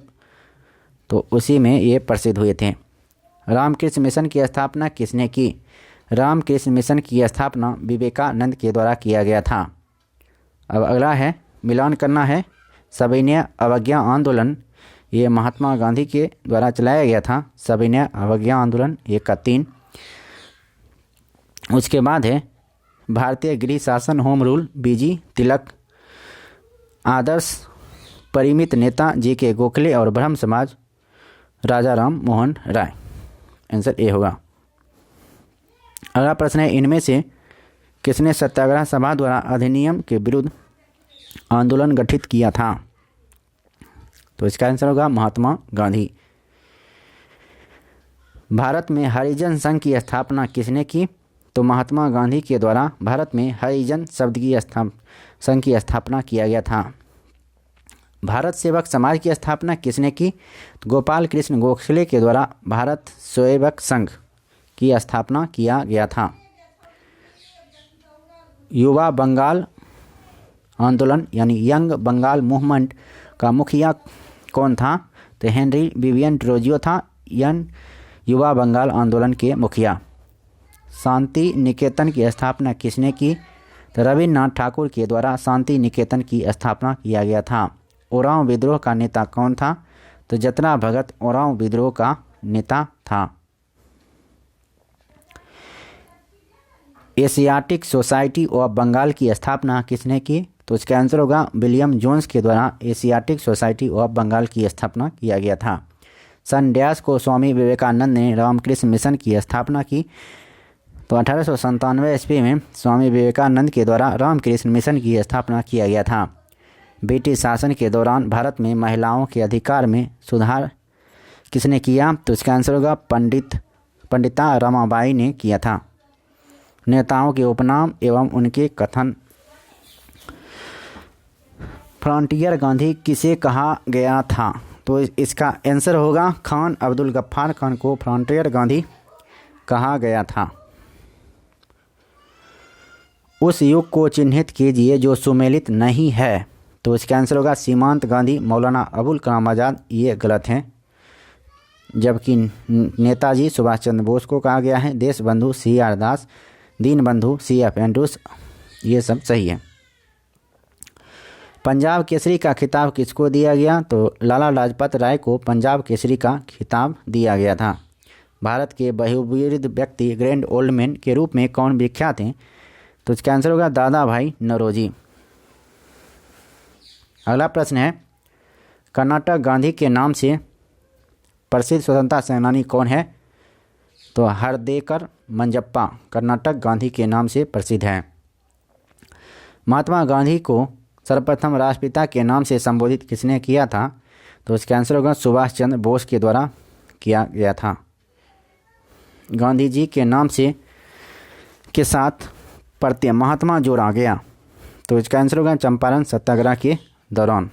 तो उसी में ये प्रसिद्ध हुए थे। रामकृष्ण मिशन की स्थापना किसने की? रामकृष्ण मिशन की स्थापना विवेकानंद के द्वारा किया गया था। अब अगला है, मिलान करना है। सविनय अवज्ञा आंदोलन ये महात्मा गांधी के द्वारा चलाया गया था। सविनय अवज्ञा आंदोलन 1 का 3। उसके बाद है भारतीय गृह शासन होम रूल बीजी तिलक, आदर्श परिमित नेता JK गोखले और ब्रह्म समाज राजा राम मोहन राय। आंसर ए होगा। अगला प्रश्न है, इनमें से किसने सत्याग्रह सभा द्वारा अधिनियम के विरुद्ध आंदोलन गठित किया था? तो इसका आंसर होगा महात्मा गांधी। भारत में हरिजन संघ की स्थापना किसने की? तो महात्मा गांधी के द्वारा भारत में हरिजन संघ की स्थापना किया गया था। भारत सेवक समाज की स्थापना किसने की? तो गोपाल कृष्ण गोखले के द्वारा भारत सेवक संघ की स्थापना किया गया था। युवा बंगाल आंदोलन यानी यंग बंगाल मूवमेंट का मुखिया कौन था? तो हेनरी विवियन ट्रोजियो था युवा बंगाल आंदोलन के मुखिया। शांति निकेतन की स्थापना किसने की? तो रविन्द्रनाथ ठाकुर के द्वारा शांति निकेतन की स्थापना किया गया था। ओरांव विद्रोह का नेता कौन था? तो जतरा भगत ओरांव विद्रोह का नेता था। एशियाटिक सोसाइटी ऑफ बंगाल की स्थापना किसने की? तो इसका आंसर होगा विलियम जोन्स के द्वारा एशियाटिक सोसाइटी ऑफ बंगाल की स्थापना किया गया था। सन डैश को स्वामी विवेकानंद ने रामकृष्ण मिशन की स्थापना की? तो 1897 ईस्वी में स्वामी विवेकानंद के द्वारा रामकृष्ण मिशन की स्थापना किया गया था। ब्रिटिश शासन के दौरान भारत में महिलाओं के अधिकार में सुधार किसने किया? तो इसका आंसर होगा पंडिता रमाबाई ने किया था। नेताओं के उपनाम एवं उनके कथन। फ्रंटियर गांधी किसे कहा गया था? तो इसका आंसर होगा खान अब्दुल गफ्फार खान को फ्रंटियर गांधी कहा गया था। उस युग को चिन्हित कीजिए जो सुमेलित नहीं है। तो इसका आंसर होगा सीमांत गांधी, मौलाना अबुल कलाम आज़ाद। ये गलत हैं, जबकि नेताजी सुभाष चंद्र बोस को कहा गया है। देश बंधु CR दास, दीन बंधु CF एंड्रूस, ये सब सही है। पंजाब केसरी का खिताब किसको दिया गया? तो लाला लाजपत राय को पंजाब केसरी का खिताब दिया गया था। भारत के बहुविध व्यक्ति ग्रैंड ओल्ड मैन के रूप में कौन विख्यात हैं? तो इसका आंसर होगा दादा भाई नौरोजी। अगला प्रश्न है, कर्नाटक गांधी के नाम से प्रसिद्ध स्वतंत्रता सेनानी कौन है? तो हरदेकर मंजप्पा कर्नाटक गांधी के नाम से प्रसिद्ध है। महात्मा गांधी को सर्वप्रथम राष्ट्रपिता के नाम से संबोधित किसने किया था? तो इसका आंसर होगा सुभाष चंद्र बोस के द्वारा किया गया था। गांधी जी के नाम से के साथ प्रत्यय महात्मा जोड़ा गया। तो इसका आंसर होगा चंपारण सत्याग्रह के दौरान।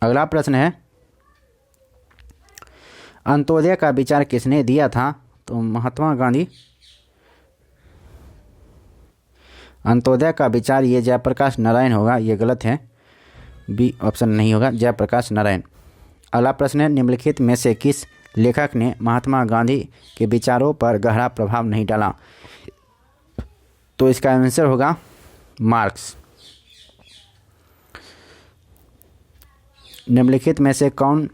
अगला प्रश्न है, अंत्योदय का विचार किसने दिया था? तो महात्मा गांधी। अंत्योदय का विचार ये जयप्रकाश नारायण होगा, ये गलत है, बी ऑप्शन नहीं होगा, जयप्रकाश नारायण। अगला प्रश्न है, निम्नलिखित में से किस लेखक ने महात्मा गांधी के विचारों पर गहरा प्रभाव नहीं डाला? तो इसका आंसर होगा मार्क्स। निम्नलिखित में से कौन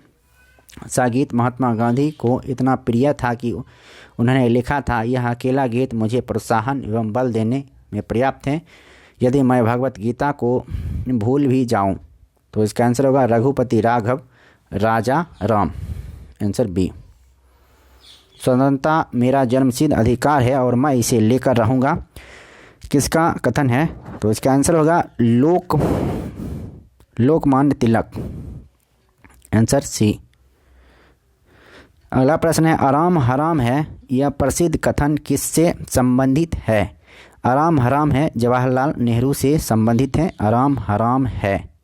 सा गीत महात्मा गांधी को इतना प्रिय था कि उन्होंने लिखा था, यह अकेला गीत मुझे प्रोत्साहन एवं बल देने में पर्याप्त है, यदि मैं भगवत गीता को भूल भी जाऊं? तो इसका आंसर होगा रघुपति राघव राजा राम। Answer B. स्वतंत्रता मेरा जन्मसिद्ध अधिकार है और मैं इसे लेकर रहूँगा, किसका कथन है? तो इसका आंसर होगा लोकमान्य तिलक। Answer C. अगला प्रश्न है, आराम हराम है यह प्रसिद्ध कथन किससे संबंधित है? आराम हराम है जवाहरलाल नेहरू से संबंधित है। आराम हराम है।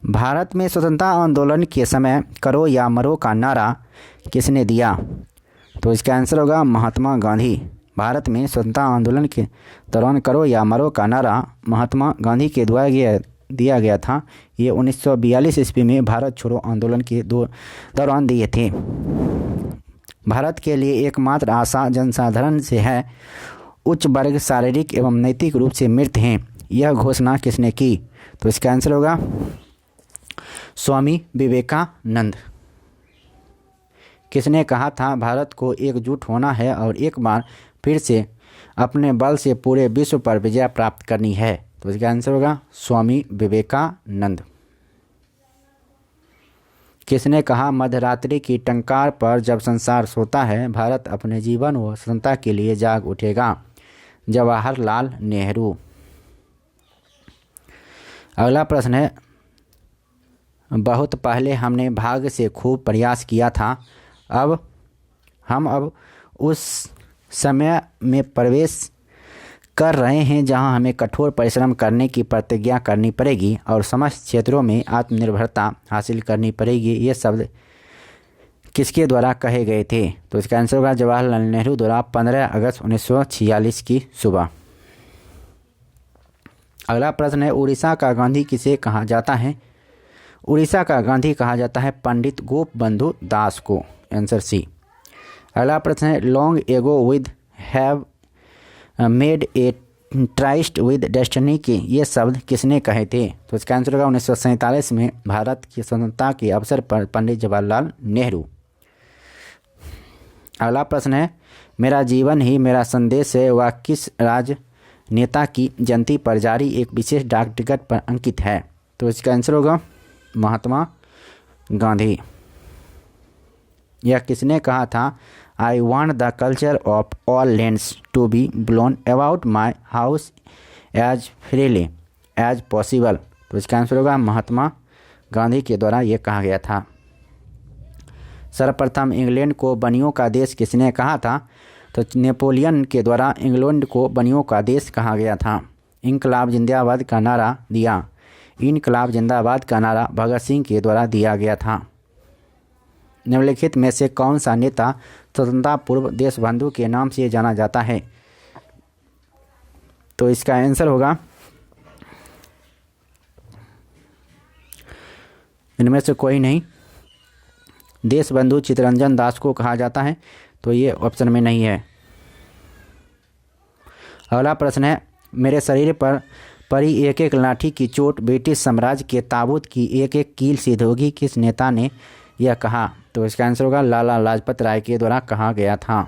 भारत में स्वतंत्रता आंदोलन के समय करो या मरो का नारा किसने दिया? तो इसका आंसर होगा महात्मा गांधी। भारत में स्वतंत्रता आंदोलन के दौरान करो या मरो का नारा महात्मा गांधी के द्वारा दिया गया था। ये 1942 ईस्वी में भारत छोड़ो आंदोलन के दौरान दिए थे। भारत के लिए एकमात्र आशा जनसाधारण से है, उच्च वर्ग शारीरिक एवं नैतिक रूप से मृत हैं, यह घोषणा किसने की? तो इसका आंसर होगा स्वामी विवेकानंद। किसने कहा था भारत को एकजुट होना है और एक बार फिर से अपने बल से पूरे विश्व पर विजय प्राप्त करनी है। तो इसका आंसर होगा स्वामी विवेकानंद। किसने कहा मध्यरात्रि की टंकार पर जब संसार सोता है भारत अपने जीवन व स्वतंत्रता के लिए जाग उठेगा? जवाहरलाल नेहरू। अगला प्रश्न है, बहुत पहले हमने भाग्य से खूब प्रयास किया था, हम अब उस समय में प्रवेश कर रहे हैं जहां हमें कठोर परिश्रम करने की प्रतिज्ञा करनी पड़ेगी और समस्त क्षेत्रों में आत्मनिर्भरता हासिल करनी पड़ेगी। ये शब्द किसके द्वारा कहे गए थे? तो इसका आंसर होगा जवाहरलाल नेहरू द्वारा 15 अगस्त 1946 की सुबह। अगला प्रश्न है, उड़ीसा का गांधी किसे कहा जाता है? उड़ीसा का गांधी कहा जाता है पंडित गोपबंधु दास को। Answer C. अगला प्रश्न है, long ago with have made a tryst with destiny के ये शब्द किसने कहे थे? तो इसका आंसर होगा 1947 में भारत की स्वतंत्रता के अवसर पर पंडित जवाहरलाल नेहरू। अगला प्रश्न है, मेरा जीवन ही मेरा संदेश है वह किस राजनेता की जयंती पर जारी एक विशेष डाक टिकट पर अंकित है? तो इसका आंसर होगा महात्मा गांधी। यह किसने कहा था? I want the culture of all lands to be blown about my house as freely as possible. तो इसका आंसर होगा महात्मा गांधी के द्वारा यह कहा गया था। सर्वप्रथम इंग्लैंड को बनियों का देश किसने कहा था? तो नेपोलियन के द्वारा इंग्लैंड को बनियों का देश कहा गया था। इनकलाब जिंदाबाद का नारा दिया। इनकलाब जिंदाबाद का नारा भगत सिंह के द्वारा दिया गया था। निम्नलिखित में से कौन सा नेता स्वतंत्रता पूर्व देशबंधु के नाम से जाना जाता है? तो इसका आंसर होगा इनमें से कोई नहीं। देशबंधु चित्तरंजन दास को कहा जाता है, तो ये ऑप्शन में नहीं है। अगला प्रश्न है, मेरे शरीर पर पड़ी एक एक लाठी की चोट ब्रिटिश साम्राज्य के ताबूत की एक एक कील सीध होगी किस नेता ने यह कहा? तो इसका आंसर होगा लाला लाजपत राय के द्वारा कहा गया था।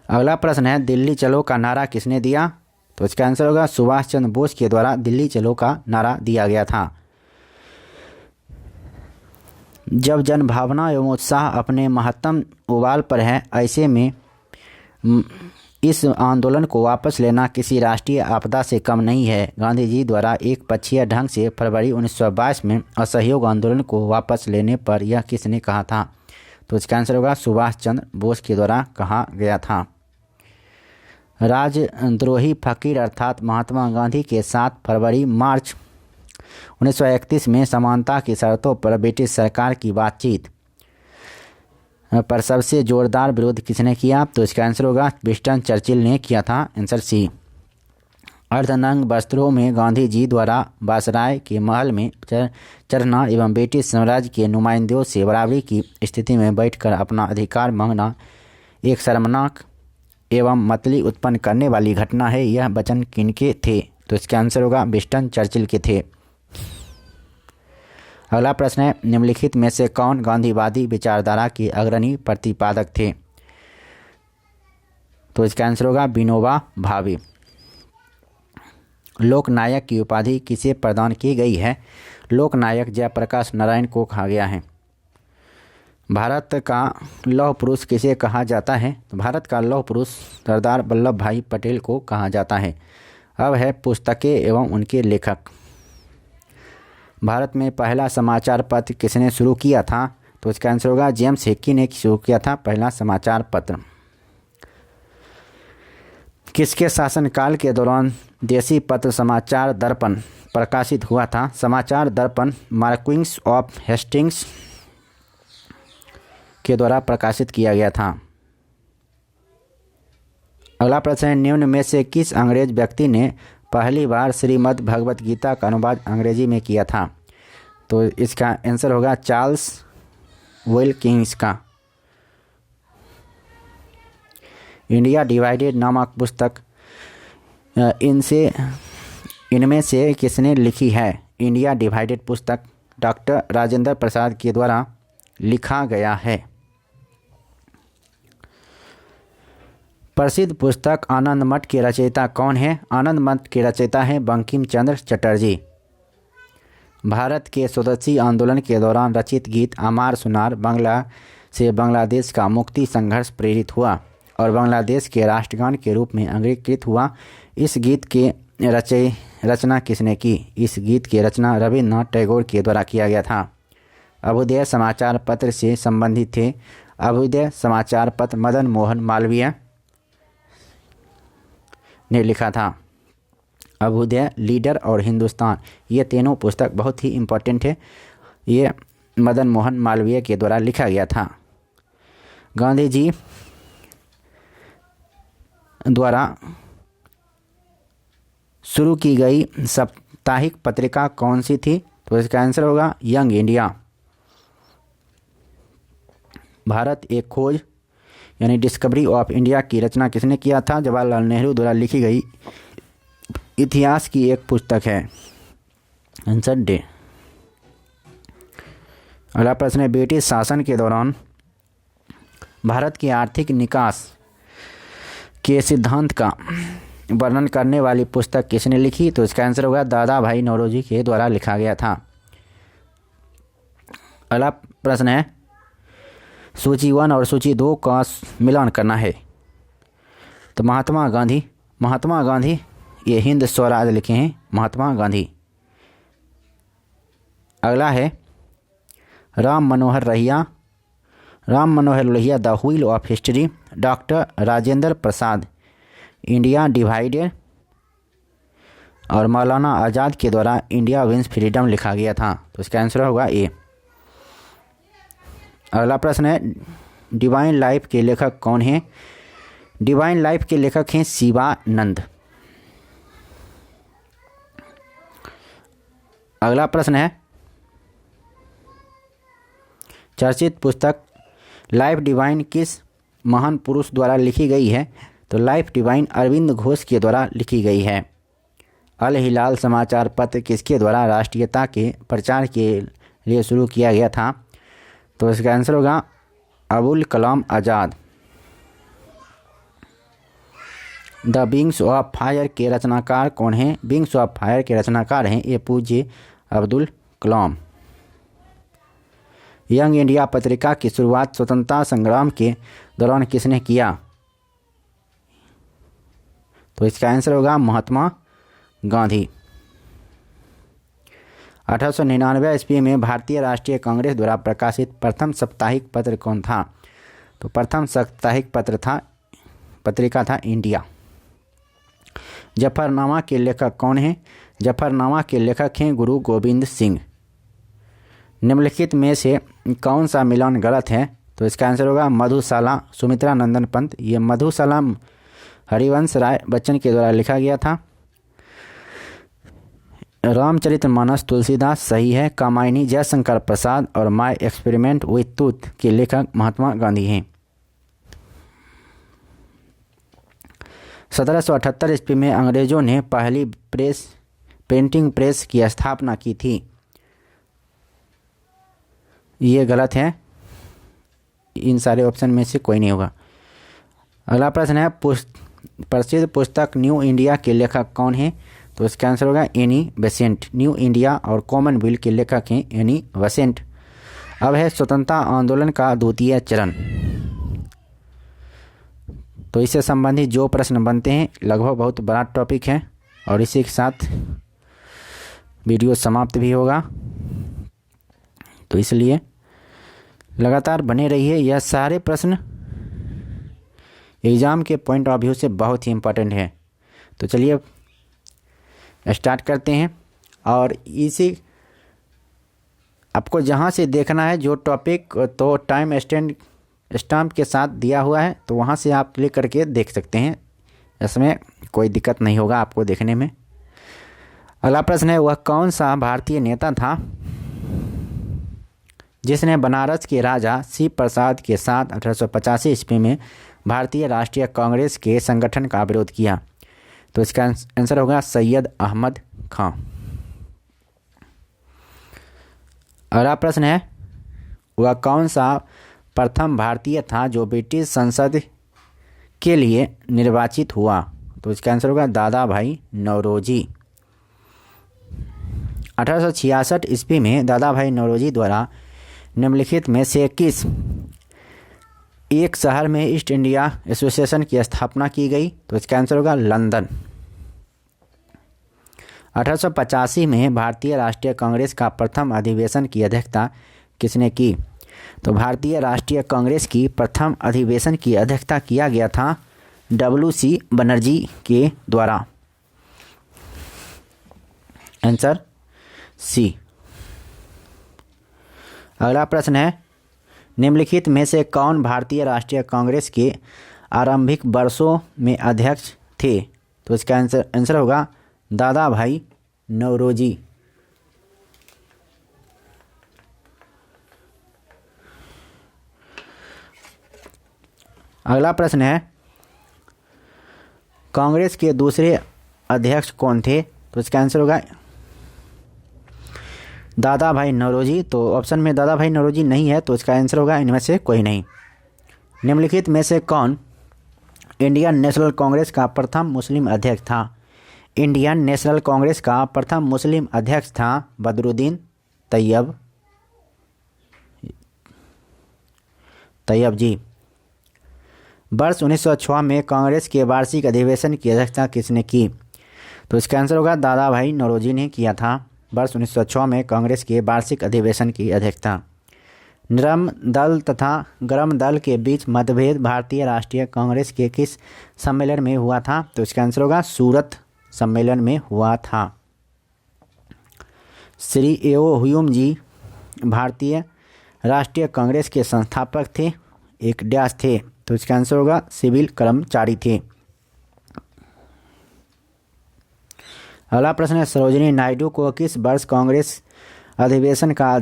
अगला प्रश्न है, दिल्ली चलो का नारा किसने दिया? तो इसका आंसर होगा सुभाष चंद्र बोस के द्वारा दिल्ली चलो का नारा दिया गया था। जब जन भावना एवं उत्साह अपने महत्तम उबाल पर है, ऐसे में इस आंदोलन को वापस लेना किसी राष्ट्रीय आपदा से कम नहीं है। गांधी जी द्वारा एक पक्षीय ढंग से फरवरी 1922 में असहयोग आंदोलन को वापस लेने पर यह किसने कहा था? तो इसका आंसर होगा सुभाष चंद्र बोस के द्वारा कहा गया था। राजद्रोही फकीर अर्थात महात्मा गांधी के 7 फरवरी मार्च 1931 में समानता की शर्तों पर ब्रिटिश सरकार की बातचीत पर सबसे जोरदार विरोध किसने किया? तो इसका आंसर होगा विंस्टन चर्चिल ने किया था। Answer C. अर्धनग्न वस्त्रों में गांधी जी द्वारा वायसराय के महल में चढ़ना एवं ब्रिटिश साम्राज्य के नुमाइंदों से बराबरी की स्थिति में बैठकर अपना अधिकार मांगना एक शर्मनाक एवं मतली उत्पन्न करने वाली घटना है। यह वचन किनके थे? तो इसका आंसर होगा विंस्टन चर्चिल के थे। अगला प्रश्न है, निम्नलिखित में से कौन गांधीवादी विचारधारा के अग्रणी प्रतिपादक थे? तो इसका आंसर होगा विनोबा भावे। लोकनायक की उपाधि किसे प्रदान की गई है? लोकनायक जयप्रकाश नारायण को कहा गया है। भारत का लौह पुरुष किसे कहा जाता है? तो भारत का लौह पुरुष सरदार वल्लभ भाई पटेल को कहा जाता है। अब है पुस्तकें एवं उनके लेखक। भारत में पहला समाचार पत्र किसने शुरू किया था? तो इसका आंसर होगा जेम्स हिक्की ने शुरू किया था पहला समाचार पत्र। किसके शासनकाल के दौरान देशी पत्र समाचार दर्पण प्रकाशित हुआ था? समाचार दर्पण मार्क्विस ऑफ हेस्टिंग्स के द्वारा प्रकाशित किया गया था। अगला प्रश्न है, निम्न में से किस अंग्रेज व्यक्ति ने पहली बार श्रीमद् भगवत गीता का अनुवाद अंग्रेजी में किया था? तो इसका आंसर होगा चार्ल्स विल्किंस का। इंडिया डिवाइडेड नामक पुस्तक इनमें से किसने लिखी है? इंडिया डिवाइडेड पुस्तक डॉक्टर राजेंद्र प्रसाद के द्वारा लिखा गया है। प्रसिद्ध पुस्तक आनंद मठ के रचयिता कौन है? आनंद मठ के रचयिता हैं बंकिम चंद्र चटर्जी। भारत के स्वदेशी आंदोलन के दौरान रचित गीत अमार सुनार बांग्ला से बांग्लादेश का मुक्ति संघर्ष प्रेरित हुआ और बांग्लादेश के राष्ट्रगान के रूप में अंगीकृत हुआ। इस गीत के रचना किसने की? इस गीत की रचना रविन्द्रनाथ टैगोर के द्वारा किया गया था। अभ्युदय समाचार पत्र से संबंधित थे। अभ्युदय समाचार पत्र मदन मोहन मालवीय ने लिखा था। अभ्युदय, लीडर और हिंदुस्तान, ये तीनों पुस्तक बहुत ही इम्पोर्टेंट है। ये मदन मोहन मालवीय के द्वारा लिखा गया था। गांधी जी द्वारा शुरू की गई साप्ताहिक पत्रिका कौन सी थी? तो इसका आंसर होगा यंग इंडिया। भारत एक खोज यानी डिस्कवरी ऑफ इंडिया की रचना किसने किया था? जवाहरलाल नेहरू द्वारा लिखी गई इतिहास की एक पुस्तक है। Answer day. अगला प्रश्न है, ब्रिटिश शासन के दौरान भारत के आर्थिक निकास के सिद्धांत का वर्णन करने वाली पुस्तक किसने लिखी? तो इसका आंसर होगा दादा भाई नौरोजी के द्वारा लिखा गया था। अगला प्रश्न है, सूची 1 और सूची 2 का मिलान करना है। तो महात्मा गांधी ये हिंद स्वराज लिखे हैं महात्मा गांधी। अगला है Ram Manohar Lohia the wheel of history, doctor Rajendra Prasad, India divided और मौलाना आज़ाद के द्वारा इंडिया विंस फ्रीडम लिखा गया था। तो इसका आंसर होगा ए। अगला प्रश्न है, डिवाइन लाइफ के लेखक कौन हैं? डिवाइन लाइफ के लेखक हैं शिवानंद। अगला प्रश्न है, चर्चित पुस्तक लाइफ डिवाइन किस महान पुरुष द्वारा लिखी गई है? तो लाइफ डिवाइन अरविंद घोष के द्वारा लिखी गई है। अल हिलाल समाचार पत्र किसके द्वारा राष्ट्रीयता के प्रचार के लिए शुरू किया गया था? तो इसका आंसर होगा Abul Kalam Azad. The wings of fire के रचनाकार कौन हैं? विंग्स ऑफ फायर के रचनाकार हैं APJ Abdul Kalam. Young India पत्रिका की शुरुआत स्वतंत्रता संग्राम के दौरान किसने किया? तो इसका आंसर होगा महात्मा गांधी। 1899 ईस्वी में भारतीय राष्ट्रीय कांग्रेस द्वारा प्रकाशित प्रथम साप्ताहिक पत्र कौन था? तो प्रथम साप्ताहिक पत्रिका था इंडिया। जफरनामा के लेखक कौन हैं? जफरनामा के लेखक हैं गुरु गोविंद सिंह। निम्नलिखित में से कौन सा मिलान गलत है? तो इसका आंसर होगा मधुशाला सुमित्रा नंदन पंत। ये मधुशाला हरिवंश राय बच्चन के द्वारा लिखा गया था। रामचरितमानस तुलसीदास सही है। कामायनी जयशंकर प्रसाद और माय एक्सपेरिमेंट विथ टूथ के लेखक महात्मा गांधी हैं। 1778 ईस्वी में अंग्रेजों ने पहली प्रिंटिंग प्रेस की स्थापना की थी। ये गलत है, इन सारे ऑप्शन में से कोई नहीं होगा। अगला प्रश्न है, प्रसिद्ध पुस्तक न्यू इंडिया के लेखक कौन हैं? तो इसका आंसर होगा एनी बेसेंट। न्यू इंडिया और कॉमनवेल्थ के लेखक हैं एनी बेसेंट। अब है स्वतंत्रता आंदोलन का द्वितीय चरण। तो इससे संबंधित जो प्रश्न बनते हैं लगभग बहुत बड़ा टॉपिक है और इसी के साथ वीडियो समाप्त भी होगा, तो इसलिए लगातार बने रहिए। यह सारे प्रश्न एग्ज़ाम के पॉइंट ऑफ व्यू से बहुत ही इम्पोर्टेंट है। तो चलिए स्टार्ट करते हैं। और इसी आपको जहाँ से देखना है जो टॉपिक, तो टाइम स्टैम्प के साथ दिया हुआ है, तो वहाँ से आप क्लिक करके देख सकते हैं। इसमें कोई दिक्कत नहीं होगा आपको देखने में। अगला प्रश्न है, वह कौन सा भारतीय नेता था जिसने बनारस के राजा शिव प्रसाद के साथ 1885 ईस्वी में भारतीय राष्ट्रीय कांग्रेस के संगठन का विरोध किया? तो इसका आंसर होगा सैयद अहमद खां। अगला प्रश्न है, वह कौन सा प्रथम भारतीय था जो ब्रिटिश संसद के लिए निर्वाचित हुआ? तो इसका आंसर होगा दादा भाई नौरोजी। 1866 ईस्वी में दादा भाई नौरोजी द्वारा निम्नलिखित में से किस एक शहर में ईस्ट इंडिया एसोसिएशन की स्थापना की गई? तो इसका आंसर होगा लंदन। 1885 में भारतीय राष्ट्रीय कांग्रेस का प्रथम अधिवेशन की अध्यक्षता किसने की? तो भारतीय राष्ट्रीय कांग्रेस की प्रथम अधिवेशन की अध्यक्षता किया गया था WC बनर्जी के द्वारा। Answer C. अगला प्रश्न है, निम्नलिखित में से कौन भारतीय राष्ट्रीय कांग्रेस के आरंभिक वर्षों में अध्यक्ष थे? तो इसका आंसर होगा दादा भाई नौरोजी। अगला प्रश्न है, कांग्रेस के दूसरे अध्यक्ष कौन थे? तो इसका आंसर होगा दादा भाई नौरोजी। तो ऑप्शन में दादा भाई नौरोजी नहीं है, तो इसका आंसर होगा इनमें से कोई नहीं। निम्नलिखित में से कौन इंडियन नेशनल कांग्रेस का प्रथम मुस्लिम अध्यक्ष था? इंडियन नेशनल कांग्रेस का प्रथम मुस्लिम अध्यक्ष था बदरुद्दीन तैयब जी। वर्ष 1906 में कांग्रेस के वार्षिक अधिवेशन की अध्यक्षता किसने की? तो इसका आंसर होगा दादा भाई नौरोजी ने किया था वर्ष 1906 में कांग्रेस के वार्षिक अधिवेशन की अध्यक्षता। नरम दल तथा गरम दल के बीच मतभेद भारतीय राष्ट्रीय कांग्रेस के किस सम्मेलन में हुआ था? तो इसका आंसर होगा सूरत सम्मेलन में हुआ था। श्री एओ हुयुम जी भारतीय राष्ट्रीय कांग्रेस के संस्थापक थे, एक डैश थे। तो इसका आंसर होगा सिविल कर्मचारी थे। अगला प्रश्न है, सरोजिनी नायडू को किस वर्ष कांग्रेस अधिवेशन का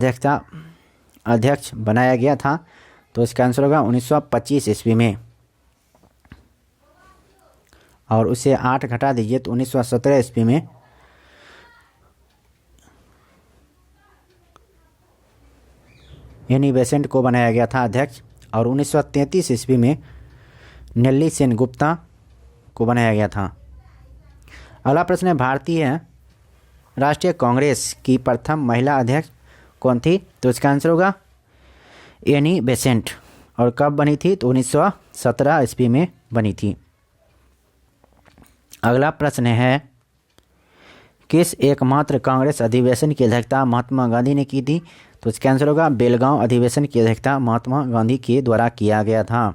अध्यक्ष बनाया गया था? तो इसका आंसर होगा 1925 ईस्वी में, और उसे 8 घटा दीजिए तो 1917 ईस्वी में एनी बेसेंट को बनाया गया था अध्यक्ष, और 1933 ईस्वी में नेल्ली सेन गुप्ता को बनाया गया था। अगला प्रश्न है, भारतीय राष्ट्रीय कांग्रेस की प्रथम महिला अध्यक्ष कौन थी? तो इसका आंसर होगा एनी बेसेंट, और कब बनी थी? तो 1917 ईस्वी में बनी थी। अगला प्रश्न है, किस एकमात्र कांग्रेस अधिवेशन की अध्यक्षता महात्मा गांधी ने की थी? तो इसका आंसर होगा बेलगांव अधिवेशन की अध्यक्षता महात्मा गांधी के द्वारा किया गया था।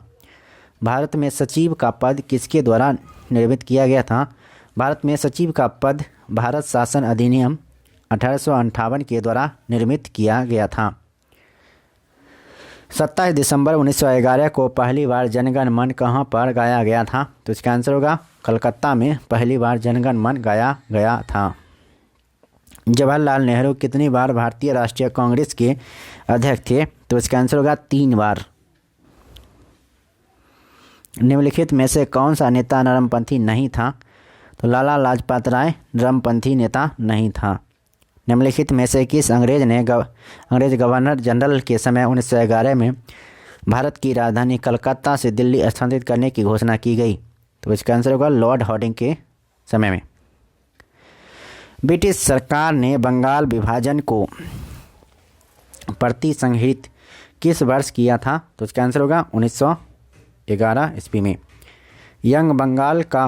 भारत में सचिव का पद किसके द्वारा निर्मित किया गया था? भारत में सचिव का पद भारत शासन अधिनियम 1858 के द्वारा निर्मित किया गया था। 27 दिसंबर 1911 को पहली बार जनगण मन कहाँ पर गाया गया था? तो इसका आंसर होगा कलकत्ता में पहली बार जनगण मन गाया गया था। जवाहरलाल नेहरू कितनी बार भारतीय राष्ट्रीय कांग्रेस के अध्यक्ष थे? तो इसका आंसर होगा 3 बार। निम्नलिखित में से कौन सा नेता नरमपंथी नहीं था? तो लाला लाजपत राय नरमपंथी नेता नहीं था। निम्नलिखित में से किस अंग्रेज गवर्नर जनरल के समय 1911 में भारत की राजधानी कलकत्ता से दिल्ली स्थानांतरित करने की घोषणा की गई? तो इसका आंसर होगा लॉर्ड हार्डिंग के समय में। ब्रिटिश सरकार ने बंगाल विभाजन को प्रतिसंहृत किस वर्ष किया था? तो इसका आंसर होगा 1911 ईस्वी में। यंग बंगाल का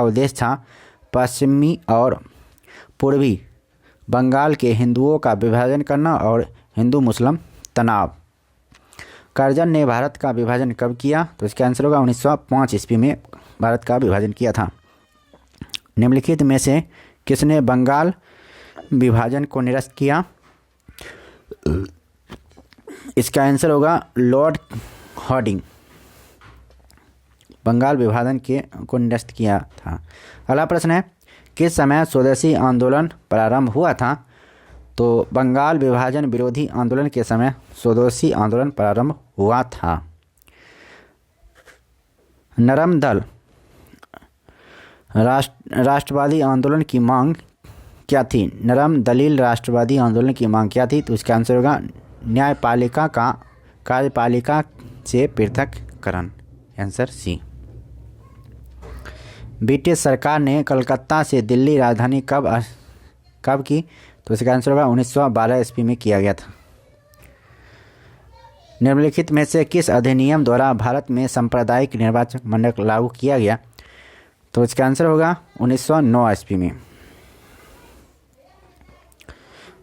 उद्देश्य था पश्चिमी और पूर्वी बंगाल के हिंदुओं का विभाजन करना और हिंदू मुस्लिम तनाव। कर्जन ने भारत का विभाजन कब किया? तो इसका आंसर होगा 1905 ईस्वी में भारत का विभाजन किया था। निम्नलिखित में से किसने बंगाल विभाजन को निरस्त किया? इसका आंसर होगा लॉर्ड हार्डिंग। बंगाल विभाजन को निरस्त किया था। अगला प्रश्न है, किस समय स्वदेशी आंदोलन प्रारंभ हुआ था? तो बंगाल विभाजन विरोधी आंदोलन के समय स्वदेशी आंदोलन प्रारंभ हुआ था। नरम दल राष्ट्रवादी आंदोलन की मांग क्या थी? नरम दलील राष्ट्रवादी आंदोलन की मांग क्या थी? तो इसका आंसर होगा न्यायपालिका का कार्यपालिका से पृथक नामकरण, आंसर सी। ब्रिटिश सरकार ने कलकत्ता से दिल्ली राजधानी कब की? तो इसका आंसर होगा 1912 ईस्वी में किया गया था। निम्नलिखित में से किस अधिनियम द्वारा भारत में सांप्रदायिक निर्वाचक मंडल लागू किया गया? तो इसका आंसर होगा 1909 ईस्वी में।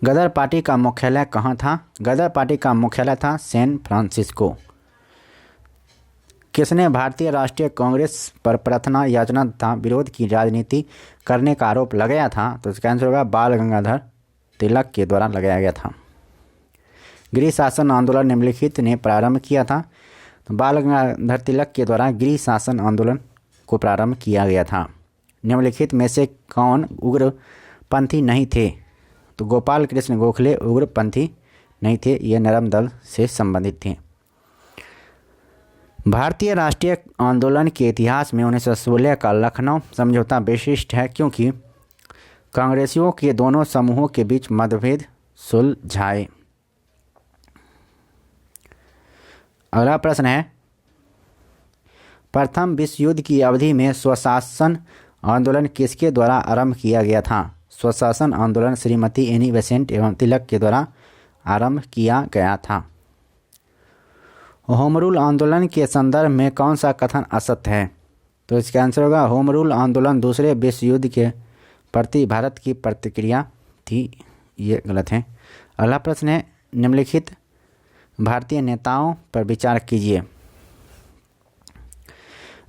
गदर पार्टी का मुख्यालय कहाँ था? गदर पार्टी का मुख्यालय था सैन फ्रांसिस्को। किसने भारतीय राष्ट्रीय कांग्रेस पर प्रार्थना याचना तथा विरोध की राजनीति करने का आरोप लगाया था? तो इसका आंसर होगा बाल गंगाधर तिलक के द्वारा लगाया गया था। गृह शासन आंदोलन निम्नलिखित ने प्रारंभ किया था? तो बाल गंगाधर तिलक के द्वारा गृह शासन आंदोलन को प्रारंभ किया गया था। निम्नलिखित में से कौन उग्रपंथी नहीं थे? तो गोपाल कृष्ण गोखले उग्रपंथी नहीं थे, ये नरम दल से संबंधित थे। भारतीय राष्ट्रीय आंदोलन के इतिहास में 1916 का लखनऊ समझौता विशिष्ट है क्योंकि कांग्रेसियों के दोनों समूहों के बीच मतभेद सुलझाए। अगला प्रश्न है, प्रथम विश्व युद्ध की अवधि में स्वशासन आंदोलन किसके द्वारा आरंभ किया गया था? स्वशासन आंदोलन श्रीमती एनी बेसेंट एवं तिलक के द्वारा आरंभ किया गया था। होम रूल आंदोलन के संदर्भ में कौन सा कथन असत्य है? तो इसका आंसर होगा होम रूल आंदोलन दूसरे विश्व युद्ध के प्रति भारत की प्रतिक्रिया थी, ये गलत है। अगला प्रश्न है, निम्नलिखित भारतीय नेताओं पर विचार कीजिए।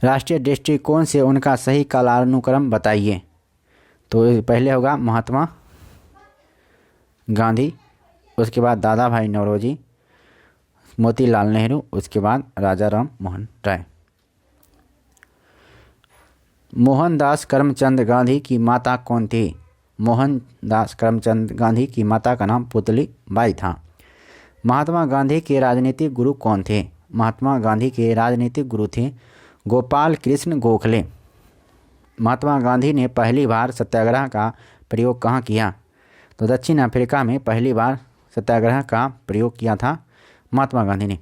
राष्ट्रीय दृष्टिकोण से उनका सही कालानुक्रम बताइए। तो पहले होगा महात्मा गांधी, उसके बाद दादा भाई नौरोजी, मोतीलाल नेहरू, उसके बाद राजा राम मोहन राय। मोहनदास करमचंद गांधी की माता कौन थी? मोहनदास करमचंद गांधी की माता का नाम पुतली बाई था। महात्मा गांधी के राजनीतिक गुरु कौन थे? महात्मा गांधी के राजनीतिक गुरु थे गोपाल कृष्ण गोखले। महात्मा गांधी ने पहली बार सत्याग्रह का प्रयोग कहाँ किया? तो दक्षिण अफ्रीका में पहली बार सत्याग्रह का प्रयोग किया था महात्मा गांधी ने।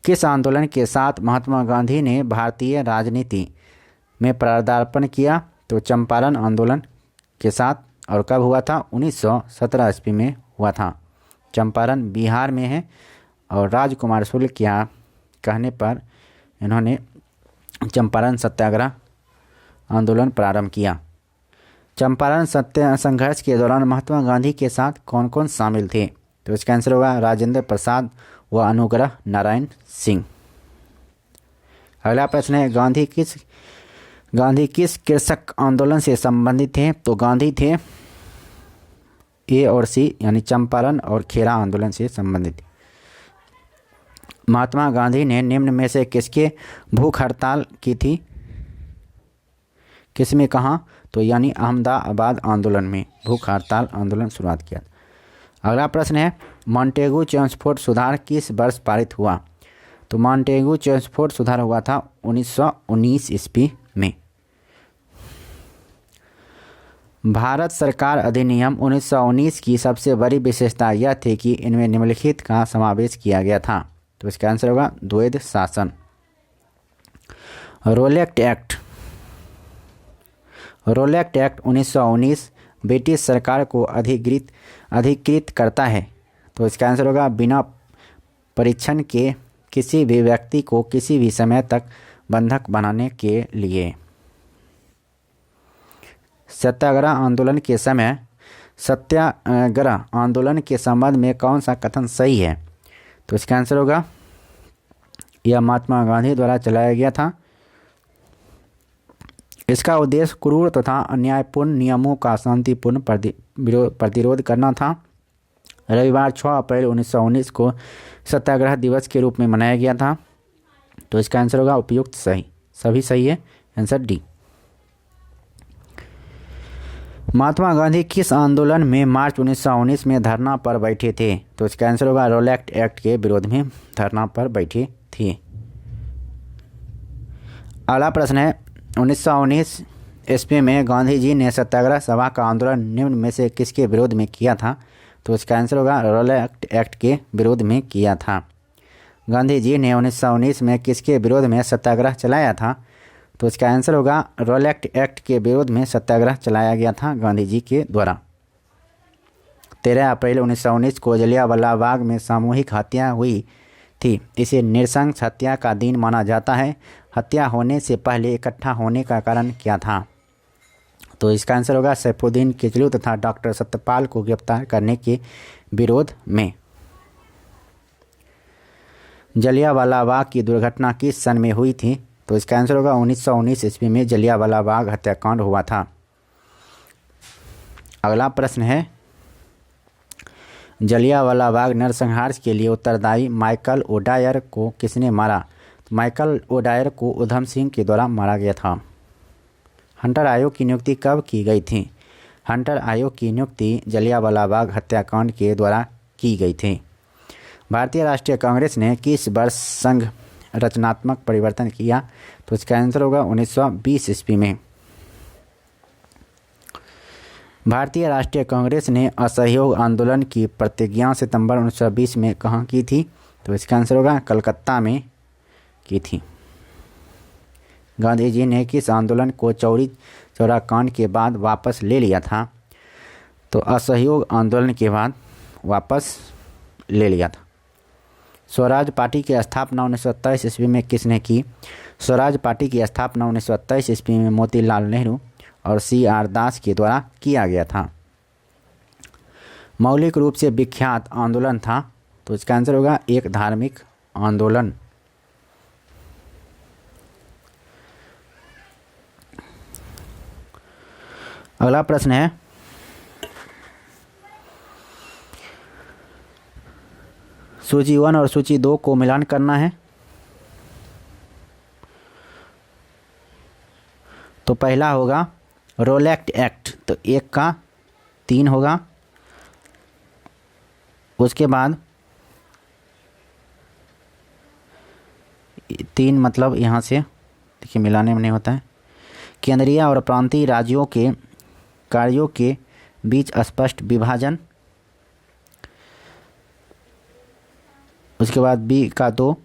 किस आंदोलन के साथ महात्मा गांधी ने भारतीय राजनीति में पदार्पण किया? तो चंपारण आंदोलन के साथ। और कब हुआ था? 1917 ईस्वी में हुआ था। चंपारण बिहार में है और राजकुमार शुक्ल के कहने पर इन्होंने चंपारण सत्याग्रह आंदोलन प्रारंभ किया। चंपारण सत्य संघर्ष के दौरान महात्मा गांधी के साथ कौन कौन शामिल थे? तो इसका आंसर होगा राजेंद्र प्रसाद व अनुग्रह नारायण सिंह। अगला प्रश्न है, गांधी किस कृषक आंदोलन से संबंधित थे? तो गांधी थे ए और सी यानी चंपारण और खेरा आंदोलन से संबंधित। महात्मा गांधी ने निम्न में से किसके भूख हड़ताल की थी? किसमें, कहाँ? तो यानी अहमदाबाद आंदोलन में भूख हड़ताल आंदोलन शुरुआत किया। अगला प्रश्न है, मॉन्टेगू चेम्सफोर्ड सुधार किस वर्ष पारित हुआ? तो मॉन्टेगू चेम्सफोर्ड सुधार हुआ था 1919 ईस्वी में। भारत सरकार अधिनियम 1919 की सबसे बड़ी विशेषता यह थी कि इनमें निम्नलिखित का समावेश किया गया था। तो इसका आंसर होगा द्वैध शासन। रोलेक्ट एक्ट 1919 ब्रिटिश सरकार को अधिकृत करता है। तो इसका आंसर होगा बिना परीक्षण के किसी भी व्यक्ति को किसी भी समय तक बंधक बनाने के लिए। सत्याग्रह आंदोलन के समय सत्याग्रह आंदोलन के संबंध में कौन सा कथन सही है? तो इसका आंसर होगा यह महात्मा गांधी द्वारा चलाया गया था। इसका उद्देश्य क्रूर तथा अन्यायपूर्ण नियमों का शांतिपूर्ण प्रतिरोध करना था। रविवार 6 अप्रैल 1919 को सत्याग्रह दिवस के रूप में मनाया गया था। तो इसका आंसर होगा उपयुक्त सही, सभी सही है, आंसर डी। महात्मा गांधी किस आंदोलन में मार्च 1919 में धरना पर बैठे थे? तो इसका आंसर होगा रोलेक्ट एक्ट के विरोध में धरना पर बैठे थे। अगला प्रश्न है, 1919 ईस्वी में गांधी जी ने सत्याग्रह सभा का आंदोलन निम्न में से किसके विरोध में किया था? तो इसका आंसर होगा रोलेक्ट एक्ट के विरोध में किया था। गांधी जी ने 1919 में किसके विरोध में सत्याग्रह चलाया था? तो इसका आंसर होगा रोलेक्ट एक्ट के विरोध में सत्याग्रह चलाया गया था गांधी जी के द्वारा। 13 अप्रैल 1919 को जलियांवाला बाग में सामूहिक हत्या हुई थी। इसे नृशंस हत्या का दिन माना जाता है। हत्या होने से पहले इकट्ठा होने का कारण क्या था? तो इसका आंसर होगा सैफुद्दीन किचलू तथा डॉक्टर सत्यपाल को गिरफ्तार करने के विरोध में। जलियांवाला बाग की दुर्घटना किस सन में हुई थी? तो इसका आंसर होगा 1919 ईस्वी में जलियांवाला बाग हत्याकांड हुआ था। अगला प्रश्न है, जलियांवाला बाग नरसंहार के लिए उत्तरदायी माइकल ओडायर को किसने मारा? तो माइकल ओडायर को उधम सिंह के द्वारा मारा गया था। हंटर आयोग की नियुक्ति कब की गई थी? हंटर आयोग की नियुक्ति जलियांवाला बाग हत्याकांड के द्वारा की गई थी। भारतीय राष्ट्रीय कांग्रेस ने किस वर्ष संघ रचनात्मक परिवर्तन किया? तो इसका आंसर होगा 1920 ईस्वी में। भारतीय राष्ट्रीय कांग्रेस ने असहयोग आंदोलन की प्रतिज्ञा सितंबर 1920 में कहाँ की थी? तो इसका आंसर होगा कलकत्ता में की थी। गांधी जी ने किस आंदोलन को चौरी चौरा कांड के बाद वापस ले लिया था? तो असहयोग आंदोलन के बाद वापस ले लिया था। स्वराज पार्टी की स्थापना 1927 ईस्वी में किसने की? स्वराज पार्टी की स्थापना 1927 ईस्वी में मोतीलाल नेहरू और CR दास के द्वारा किया गया था। मौलिक रूप से विख्यात आंदोलन था? तो इसका आंसर होगा एक धार्मिक आंदोलन। अगला प्रश्न है, सूची 1 और सूची 2 को मिलान करना है। तो पहला होगा रोलेक्ट एक्ट, तो 1 का 3 होगा। उसके बाद 3 मतलब यहाँ से देखिए मिलाने में नहीं होता है। केंद्रीय और प्रांतीय राज्यों के कार्यों के बीच स्पष्ट विभाजन। उसके बाद बी का 2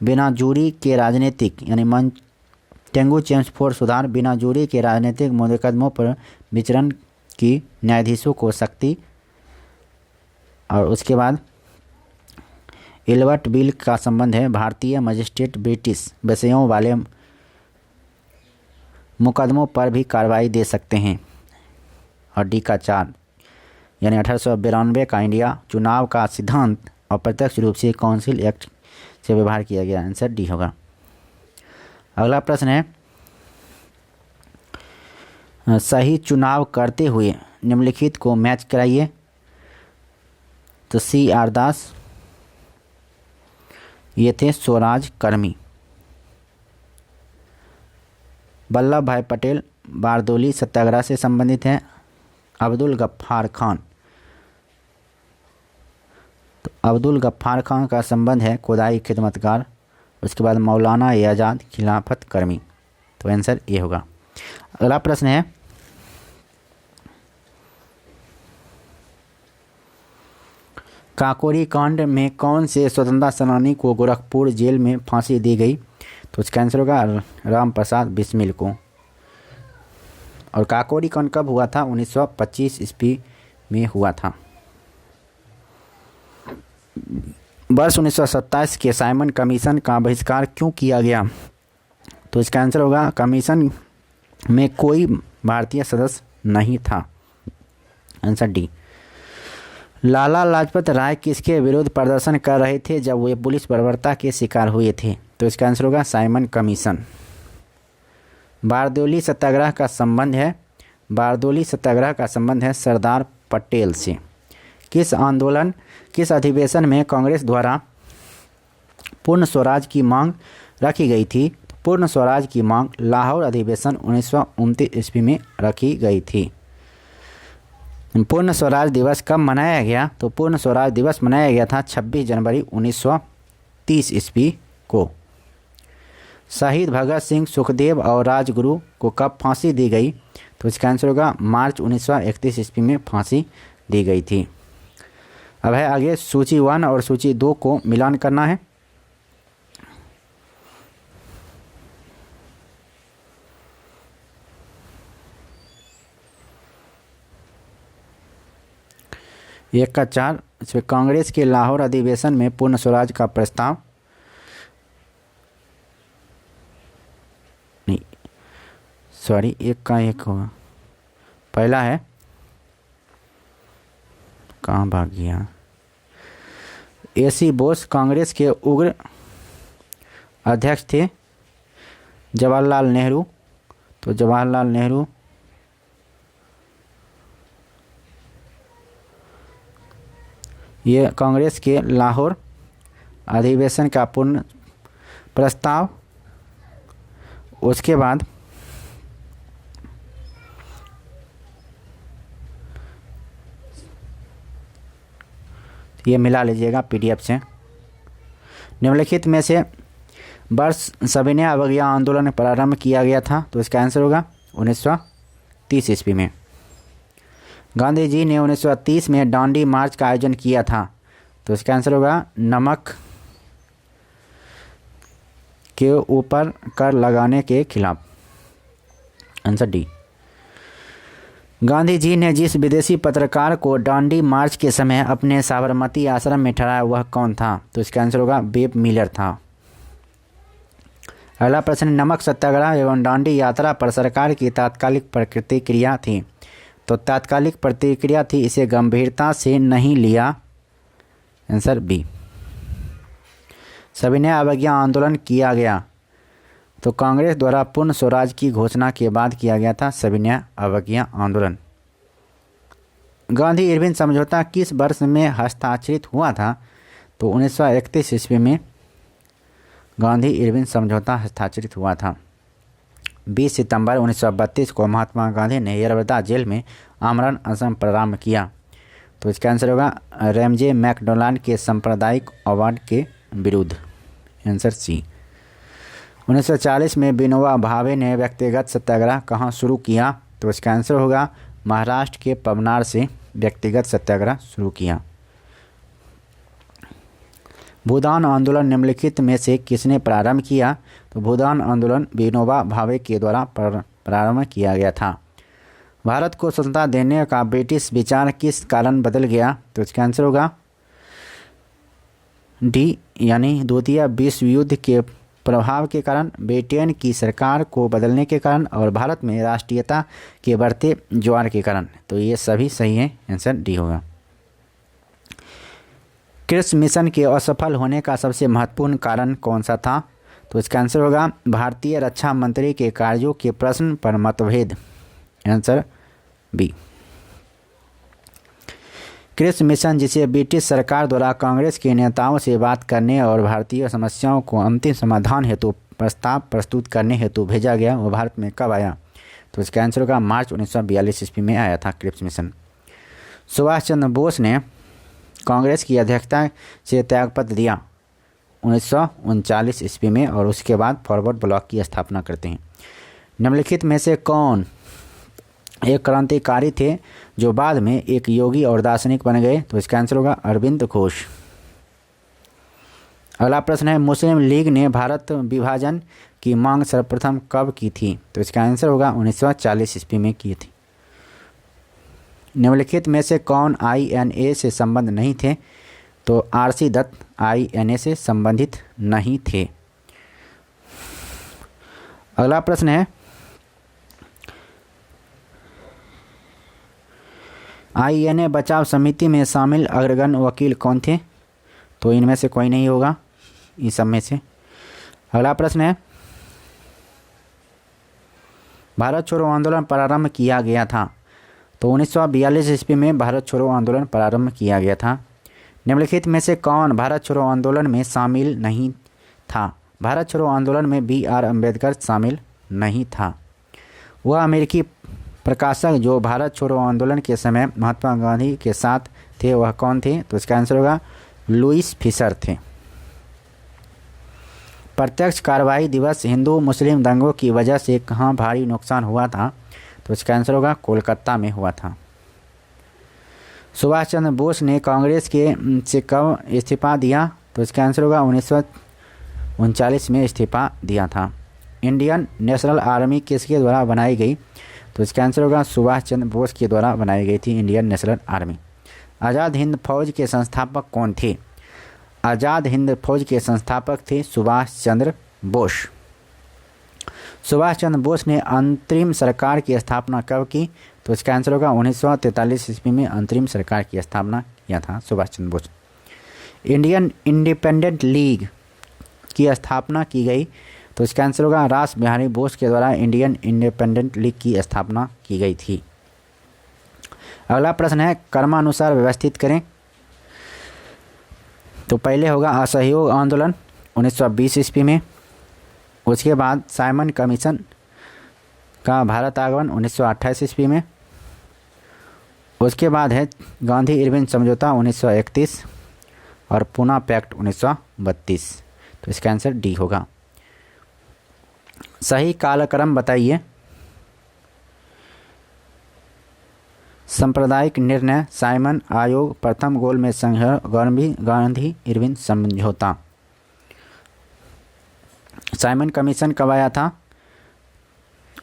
बिना जूरी के राजनीतिक यानी टेंगू चेम्सफोर्ड सुधार, बिना जूरी के राजनीतिक मुकदमों पर विचरण की न्यायाधीशों को शक्ति। और उसके बाद इल्बर्ट बिल का संबंध है भारतीय मजिस्ट्रेट ब्रिटिश विषयों वाले मुकदमों पर भी कार्रवाई दे सकते हैं। और डी का 4 यानी 1892 का इंडिया चुनाव का सिद्धांत अप्रत्यक्ष रूप से काउंसिल एक्ट से व्यवहार किया गया। आंसर डी होगा। अगला प्रश्न है, सही चुनाव करते हुए निम्नलिखित को मैच कराइए। तो CR दास ये थे स्वराज कर्मी। वल्लभ भाई पटेल बारदोली सत्याग्रह से संबंधित हैं। अब्दुल गफ्फार खान, तो अब्दुल गफ्फार खान का संबंध है खुदाई खिदमतगार। उसके बाद मौलाना आज़ाद खिलाफत कर्मी। तो आंसर ये होगा। अगला प्रश्न है, काकोरी कांड में कौन से स्वतंत्रता सेनानी को गोरखपुर जेल में फांसी दी गई? तो इसका आंसर होगा राम प्रसाद बिस्मिल को। और काकोरी कांड कब हुआ था? 1925 ईस्वी में हुआ था। वर्ष 1927 के साइमन कमीशन का बहिष्कार क्यों किया गया? तो इसका आंसर होगा कमीशन में कोई भारतीय सदस्य नहीं था। Answer D. लाला लाजपत राय किसके विरुद्ध प्रदर्शन कर रहे थे जब वे पुलिस बर्बरता के शिकार हुए थे? तो इसका आंसर होगा साइमन कमीशन। बारदोली सत्याग्रह का संबंध है, बारदोली सत्याग्रह का संबंध है सरदार पटेल से। किस अधिवेशन में कांग्रेस द्वारा पूर्ण स्वराज की मांग रखी गई थी? पूर्ण स्वराज की मांग लाहौर अधिवेशन 1929 ईस्वी में रखी गई थी। पूर्ण स्वराज दिवस कब मनाया गया? तो पूर्ण स्वराज दिवस मनाया गया था 26 जनवरी 1930 ईस्वी को। शहीद भगत सिंह, सुखदेव और राजगुरु को कब फांसी दी गई? तो इसका आंसर होगा मार्च 1931 ईस्वी में फांसी दी गई थी। अब है आगे सूची 1 और सूची 2 को मिलान करना है। 1 का 4, इसमें कांग्रेस के लाहौर अधिवेशन में पूर्ण स्वराज का प्रस्ताव, नहीं सॉरी 1 का 1 होगा, पहला है, कहाँ भाग गया, AC बोस कांग्रेस के उग्र अध्यक्ष थे, जवाहरलाल नेहरू, तो जवाहरलाल नेहरू ये कांग्रेस के लाहौर अधिवेशन का पूर्ण प्रस्ताव, उसके बाद ये मिला लीजिएगा PDF से। निम्नलिखित में से वर्ष सविनय अवज्ञा आंदोलन प्रारंभ किया गया था, तो इसका आंसर होगा 1930 ईस्वी में। गांधी जी ने 1930 में डांडी मार्च का आयोजन किया था, तो इसका आंसर होगा नमक के ऊपर कर लगाने के खिलाफ, आंसर डी। गांधी जी ने जिस विदेशी पत्रकार को डांडी मार्च के समय अपने साबरमती आश्रम में ठहराया वह कौन था, तो इसका आंसर होगा बेब मिलर था। अगला प्रश्न, नमक सत्याग्रह एवं डांडी यात्रा पर सरकार की तात्कालिक प्रतिक्रिया थी, तो तात्कालिक प्रतिक्रिया थी, इसे गंभीरता से नहीं लिया, आंसर बी। सविनय अवज्ञा आंदोलन किया गया, तो कांग्रेस द्वारा पूर्ण स्वराज की घोषणा के बाद किया गया था सविनय अवज्ञा आंदोलन। गांधी इरविन समझौता किस वर्ष में हस्ताक्षरित हुआ था, तो 1931 ईस्वी में गांधी इरविन समझौता हस्ताक्षरित हुआ था। 20 सितंबर 1932 को महात्मा गांधी ने यरवदा जेल में आमरण अनशन प्रारंभ किया, तो इसका आंसर होगा रैमजे मैकडोनाल्ड के सांप्रदायिक अवार्ड के विरुद्ध, आंसर सी। 1940 में विनोबा भावे ने व्यक्तिगत सत्याग्रह कहाँ शुरू किया, तो इसका आंसर होगा महाराष्ट्र के पवनार से व्यक्तिगत सत्याग्रह शुरू किया। भूदान आंदोलन निम्नलिखित में से किसने प्रारंभ किया, तो भूदान आंदोलन विनोबा भावे के द्वारा प्रारंभ किया गया था। भारत को स्वतंत्रता देने का ब्रिटिश विचार किस कारण बदल गया, तो इसका आंसर होगा डी, यानी द्वितीय विश्व युद्ध के प्रभाव के कारण, ब्रिटेन की सरकार को बदलने के कारण और भारत में राष्ट्रीयता के बढ़ते ज्वार के कारण, तो ये सभी सही है, आंसर डी होगा। क्रिप्स मिशन के असफल होने का सबसे महत्वपूर्ण कारण कौन सा था, तो इसका आंसर होगा भारतीय रक्षा मंत्री के कार्यों के प्रश्न पर मतभेद, आंसर बी। क्रिप्स मिशन, जिसे ब्रिटिश सरकार द्वारा कांग्रेस के नेताओं से बात करने और भारतीय समस्याओं को अंतिम समाधान हेतु प्रस्ताव प्रस्तुत करने हेतु भेजा गया, वो भारत में कब आया, तो इसका आंसर होगा मार्च 1942 ईस्वी में आया था क्रिप्स मिशन। सुभाष चंद्र बोस ने कांग्रेस की अध्यक्षता से त्यागपत्र दिया 1939 ईस्वी में और उसके बाद फॉरवर्ड ब्लॉक की स्थापना करते हैं। निम्नलिखित में से कौन एक क्रांतिकारी थे जो बाद में एक योगी और दार्शनिक बन गए, तो इसका आंसर होगा अरविंद घोष। अगला प्रश्न है, मुस्लिम लीग ने भारत विभाजन की मांग सर्वप्रथम कब की थी, तो इसका आंसर होगा 1940 ईस्वी में की थी। निम्नलिखित में से कौन INA से संबंध नहीं थे, तो RC दत्त INA से संबंधित नहीं थे। अगला प्रश्न है, INA बचाव समिति में शामिल अग्रगण्य वकील कौन थे, तो इनमें से कोई नहीं होगा, इस सब में से। अगला प्रश्न है, भारत छोड़ो आंदोलन प्रारंभ किया गया था, तो 1942 ईस्वी में भारत छोड़ो आंदोलन प्रारंभ किया गया था। निम्नलिखित में से कौन भारत छोड़ो आंदोलन में शामिल नहीं था, भारत छोड़ो आंदोलन में BR अम्बेडकर शामिल नहीं था। वह अमेरिकी प्रकाशक जो भारत छोड़ो आंदोलन के समय महात्मा गांधी के साथ थे वह कौन थे, तो इसका आंसर होगा लुईस फिशर थे। प्रत्यक्ष कार्रवाई दिवस हिंदू मुस्लिम दंगों की वजह से कहाँ भारी नुकसान हुआ था, तो इसका आंसर होगा कोलकाता में हुआ था। सुभाष चंद्र बोस ने कांग्रेस के से कब इस्तीफा दिया, तो इसका आंसर होगा 1939 में इस्तीफा दिया था। इंडियन नेशनल आर्मी किसके द्वारा बनाई गई, तो इसका आंसर होगा सुभाष चंद्र बोस के द्वारा बनाई गई थी Indian national army. Azad Hind फौज के संस्थापक कौन थे? आज़ाद हिंद फौज के संस्थापक थे सुभाष चंद्र बोस। सुभाष चंद्र बोस ने अंतरिम सरकार की स्थापना कब की? तो इसका आंसर होगा 1943 ईस्वी में अंतरिम सरकार की स्थापना किया था Subhash Chandra Bose. Indian independent league की स्थापना की गई, तो इसका आंसर होगा रास बिहारी बोस के द्वारा इंडियन इंडिपेंडेंट लीग की स्थापना की गई थी। अगला प्रश्न है क्रमानुसार व्यवस्थित करें। तो पहले होगा असहयोग आंदोलन 1920 ईस्वी में, उसके बाद साइमन कमीशन का भारत आगमन 1928 ईस्वी में, उसके बाद है गांधी इरविन समझौता 1931 और पूना पैक्ट 1932। तो इसका आंसर डी होगा। सही कालक्रम बताइए। सांप्रदायिक निर्णय, साइमन आयोग, प्रथम गोलमेज संघर्ष, गांधी इरविन समझौता। साइमन कमीशन कब आया था?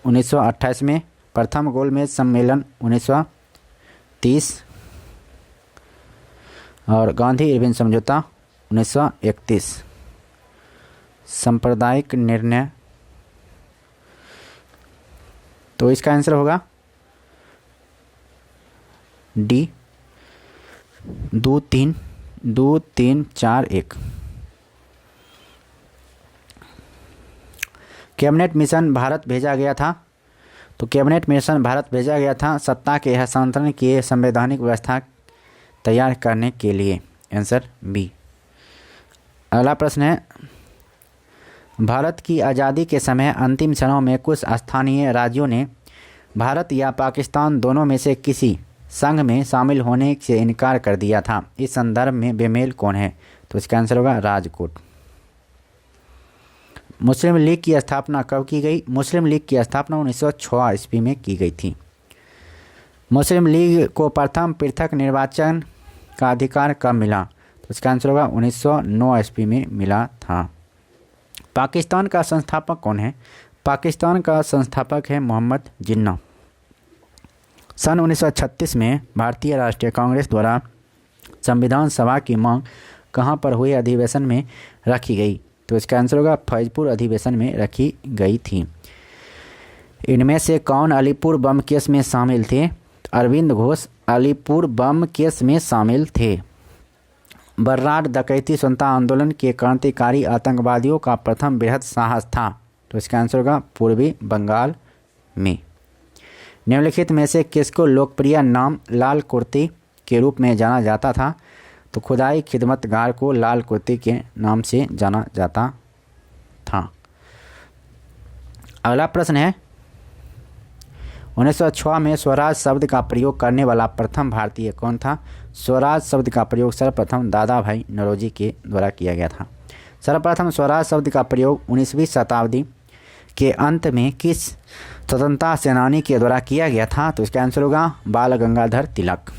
1928 में। प्रथम गोलमेज सम्मेलन 1930 और गांधी इरविन समझौता 1931। सांप्रदायिक निर्णय, तो इसका आंसर होगा डी 2-3-2-3-4-1। कैबिनेट मिशन भारत भेजा गया था, तो कैबिनेट मिशन भारत भेजा गया था सत्ता के हस्तांतरण की संवैधानिक व्यवस्था तैयार करने के लिए। Answer B. अगला प्रश्न है भारत की आज़ादी के समय अंतिम क्षणों में कुछ स्थानीय राज्यों ने भारत या पाकिस्तान दोनों में से किसी संघ में शामिल होने से इनकार कर दिया था। इस संदर्भ में बेमेल कौन है? तो इसका आंसर होगा राजकोट। मुस्लिम लीग की स्थापना कब की गई? मुस्लिम लीग की स्थापना 1906 ईस्वी में की गई थी। मुस्लिम लीग को प्रथम पृथक निर्वाचन का अधिकार कब मिला? तो इसका आंसर होगा 1909 ईस्वी में मिला था। पाकिस्तान का संस्थापक कौन है? पाकिस्तान का संस्थापक है मोहम्मद जिन्ना। सन 1936 में भारतीय राष्ट्रीय कांग्रेस द्वारा संविधान सभा की मांग कहाँ पर हुए अधिवेशन में रखी गई? तो इसका आंसर होगा फैजपुर अधिवेशन में रखी गई थी। इनमें से कौन अलीपुर बम केस में शामिल थे? अरविंद घोष अलीपुर बम केस में शामिल थे। बर्राड डकैती स्वतंत्रता आंदोलन के क्रांतिकारी आतंकवादियों का प्रथम बृहद साहस था। तो इसका आंसर होगा पूर्वी बंगाल में। निम्नलिखित में से किसको लोकप्रिय नाम लाल कुर्ती के रूप में जाना जाता था? तो खुदाई खिदमतगार को लाल कुर्ती के नाम से जाना जाता था। अगला प्रश्न है 1906 में स्वराज शब्द का प्रयोग करने वाला प्रथम भारतीय कौन था? स्वराज शब्द का प्रयोग सर्वप्रथम दादा भाई नौरोजी के द्वारा किया गया था। सर्वप्रथम स्वराज शब्द का प्रयोग 19वीं शताब्दी के अंत में किस स्वतंत्रता सेनानी के द्वारा किया गया था? तो इसका आंसर होगा बाल गंगाधर तिलक।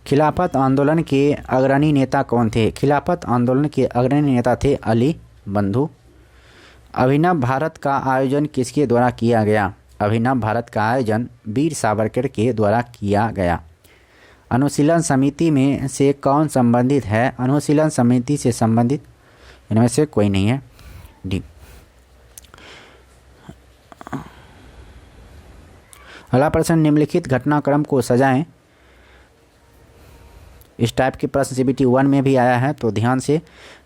खिलाफत आंदोलन के अग्रणी नेता कौन थे? खिलाफत आंदोलन के अग्रणी नेता थे अली बंधु। अभिनव भारत का आयोजन किसके द्वारा किया गया? अभिनव भारत का आयोजन वीर सावरकर के द्वारा किया गया। अनुशीलन समिति में से कौन संबंधित है? अनुशीलन समिति से संबंधित इनमें से कोई नहीं है, डी। अगला प्रश्न निम्नलिखित घटनाक्रम को सजाएं। इस टाइप के प्रश्न CBT 1 में भी आया है, तो ध्यान से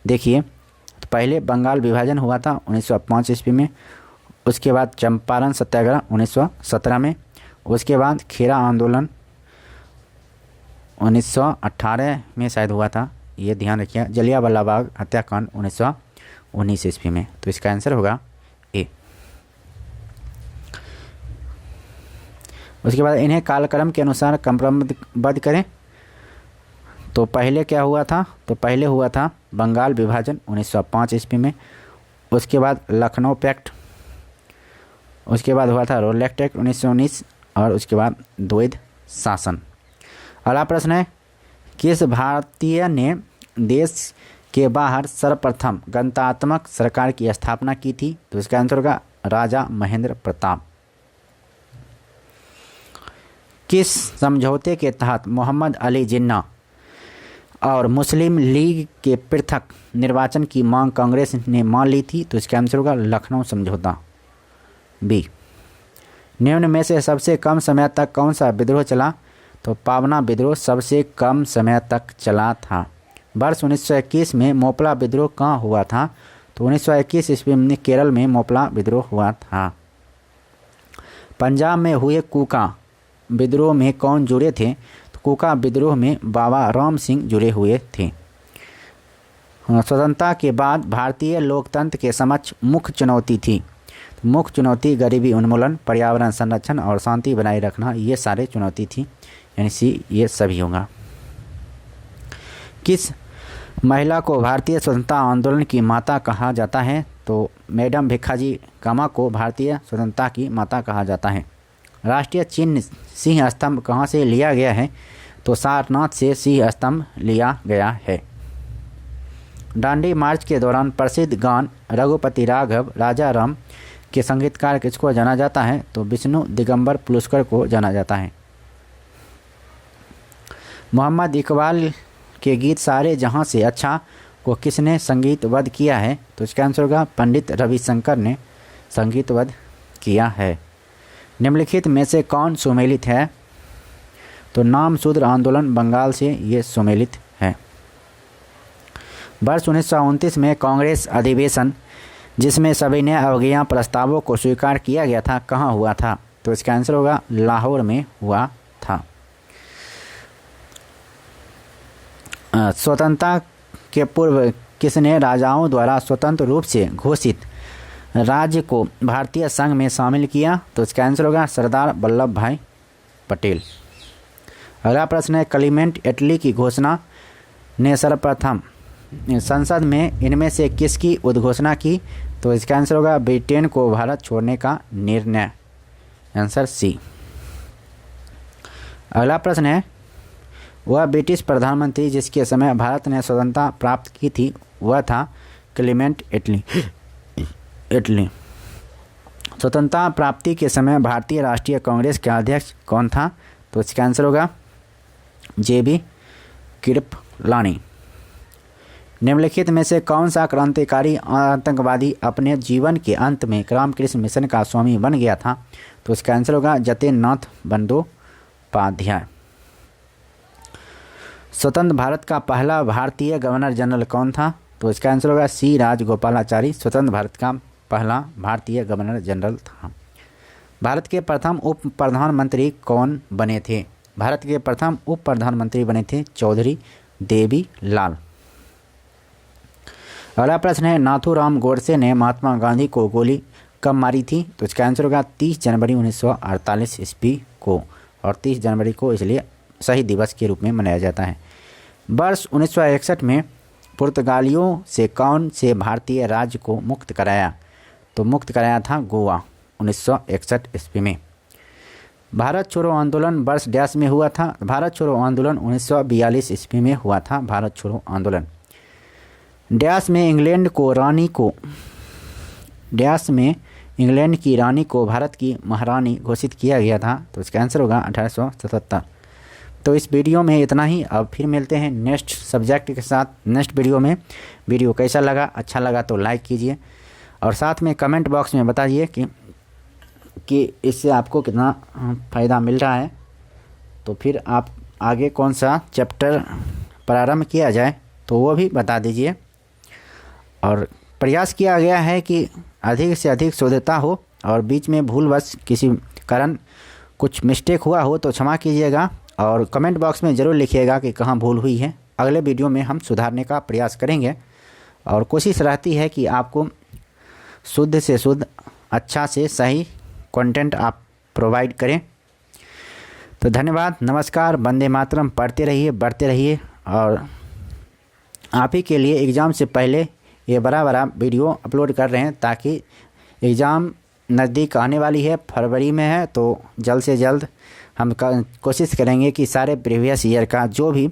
देखिए। तो पहले बंगाल विभाजन हुआ था 1905 ईस्वी में, उसके बाद चंपारण सत्याग्रह 1917 में, उसके बाद खेरा आंदोलन 1918 में शायद हुआ था, ये ध्यान रखिए। जलियांवाला बाग हत्याकांड 1919 ईस्वी में। तो इसका आंसर होगा ए। उसके बाद इन्हें कालक्रम के अनुसार क्रमबद्ध करें। तो पहले क्या हुआ था? तो पहले हुआ था बंगाल विभाजन 1905 ईस्वी में, उसके बाद लखनऊ पैक्ट, उसके बाद हुआ था रोलेक्ट एक्ट 1919 और उसके बाद द्वैध शासन। अगला प्रश्न है किस भारतीय ने देश के बाहर सर्वप्रथम गणतंत्रात्मक सरकार की स्थापना की थी? तो इसका आंसर होगा राजा महेंद्र प्रताप। किस समझौते के तहत मोहम्मद अली जिन्ना और मुस्लिम लीग के पृथक निर्वाचन की मांग कांग्रेस ने मान ली थी? तो इसका आंसर होगा लखनऊ समझौता। बी, निम्न में से सबसे कम समय तक कौन सा विद्रोह चला? तो पावना विद्रोह सबसे कम समय तक चला था। वर्ष 1921 में मोपला विद्रोह कहाँ हुआ था? तो 1921 ईस्वी में केरल में मोपला विद्रोह हुआ था। पंजाब में हुए कूका विद्रोह में कौन जुड़े थे? तो कूका विद्रोह में बाबा राम सिंह जुड़े हुए थे। स्वतंत्रता के बाद भारतीय लोकतंत्र के समक्ष मुख्य चुनौती थी। मुख्य चुनौती गरीबी उन्मूलन, पर्यावरण संरक्षण और शांति बनाए रखना, ये सारे चुनौती थी, यानी सी ये सभी होगा। किस महिला को भारतीय स्वतंत्रता आंदोलन की माता कहा जाता है? तो मैडम भिखाजी कामा को भारतीय स्वतंत्रता की माता कहा जाता है। राष्ट्रीय चिन्ह सिंह स्तंभ कहाँ से लिया गया है? तो सारनाथ से सिंह स्तंभ लिया गया है। दांडी मार्च के दौरान प्रसिद्ध गान रघुपति राघव राजा राम के संगीतकार किसको जाना जाता है? तो विष्णु दिगंबर पुलस्कर को जाना जाता है। मोहम्मद इकबाल के गीत सारे जहां से अच्छा को किसने संगीतबद्ध किया है? तो इसका आंसर होगा पंडित रविशंकर ने संगीतबद्ध किया है। निम्नलिखित में से कौन सुमेलित है? तो नाम शूद्र आंदोलन बंगाल से ये सुमेलित है। वर्ष 1929 में कांग्रेस अधिवेशन जिसमें सविनय अवज्ञा प्रस्तावों को स्वीकार किया गया था कहाँ हुआ था? तो इसका आंसर होगा लाहौर में हुआ था। स्वतंत्रता के पूर्व किसने राजाओं द्वारा स्वतंत्र रूप से घोषित राज्य को भारतीय संघ में शामिल किया? तो इसका आंसर होगा सरदार वल्लभ भाई पटेल। अगला प्रश्न है क्लीमेंट एटली की घोषणा ने सर्वप्रथम संसद में इनमें से किसकी उद्घोषणा की? तो इसका आंसर होगा ब्रिटेन को भारत छोड़ने का निर्णय, आंसर सी। अगला प्रश्न है वह ब्रिटिश प्रधानमंत्री जिसके समय भारत ने स्वतंत्रता प्राप्त की थी वह था क्लीमेंट एटली। स्वतंत्रता प्राप्ति के समय भारतीय राष्ट्रीय कांग्रेस के अध्यक्ष कौन था? तो इसका आंसर होगा JB कृपलानी। निम्नलिखित में से कौन सा क्रांतिकारी आतंकवादी अपने जीवन के अंत में रामकृष्ण मिशन का स्वामी बन गया था? तो इसका आंसर होगा जतिननाथ बंदोपाध्याय। स्वतंत्र भारत का पहला भारतीय गवर्नर जनरल कौन था? तो इसका आंसर होगा C राजगोपालाचारी स्वतंत्र भारत का पहला भारतीय गवर्नर जनरल था। भारत के प्रथम उप प्रधानमंत्री कौन बने थे? भारत के प्रथम उप प्रधानमंत्री बने थे चौधरी देवी लाल। अगला प्रश्न है नाथूराम गोडसे ने महात्मा गांधी को गोली कब मारी थी? तो इसका आंसर होगा 30 जनवरी 1948 ईस्वी को, और 30 जनवरी को इसलिए शहीद दिवस के रूप में मनाया जाता है। वर्ष 1961 में पुर्तगालियों से कौन से भारतीय राज्य को मुक्त कराया? तो मुक्त कराया था गोवा 1961 ईस्वी में। भारत छोड़ो आंदोलन वर्ष डैश में हुआ था? भारत छोड़ो आंदोलन 1942 ईस्वी में हुआ था। भारत छोड़ो आंदोलन डैश में इंग्लैंड की रानी को भारत की महारानी घोषित किया गया था। तो इसका आंसर होगा 1877। तो इस वीडियो में इतना ही। अब फिर मिलते हैं नेक्स्ट सब्जेक्ट के साथ नेक्स्ट वीडियो में। वीडियो कैसा लगा? अच्छा लगा तो लाइक कीजिए और साथ में कमेंट बॉक्स में बताइए कि इससे आपको कितना फ़ायदा मिल रहा है। तो फिर आप आगे कौन सा चैप्टर प्रारंभ किया जाए तो वो भी बता दीजिए। और प्रयास किया गया है कि अधिक से अधिक शुद्धता हो, और बीच में भूलवश किसी कारण कुछ मिस्टेक हुआ हो तो क्षमा कीजिएगा, और कमेंट बॉक्स में ज़रूर लिखिएगा कि कहाँ भूल हुई है। अगले वीडियो में हम सुधारने का प्रयास करेंगे, और कोशिश रहती है कि आपको शुद्ध से शुद्ध अच्छा से सही कंटेंट आप प्रोवाइड करें। तो धन्यवाद, नमस्कार, वंदे मातरम। पढ़ते रहिए, बढ़ते रहिए, और आप ही के लिए एग्ज़ाम से पहले ये बड़ा वीडियो अपलोड कर रहे हैं ताकि एग्ज़ाम नज़दीक आने वाली है, फरवरी में है, तो जल्द से जल्द हम कोशिश करेंगे कि सारे प्रीवियस ईयर का जो भी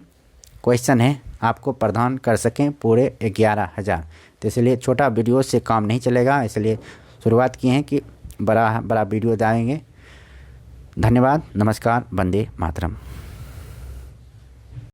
क्वेश्चन है आपको प्रदान कर सकें पूरे 11,000। तो इसलिए छोटा वीडियो से काम नहीं चलेगा, इसलिए शुरुआत की है कि बड़ा वीडियो डालेंगे। धन्यवाद, नमस्कार, वंदे मातरम।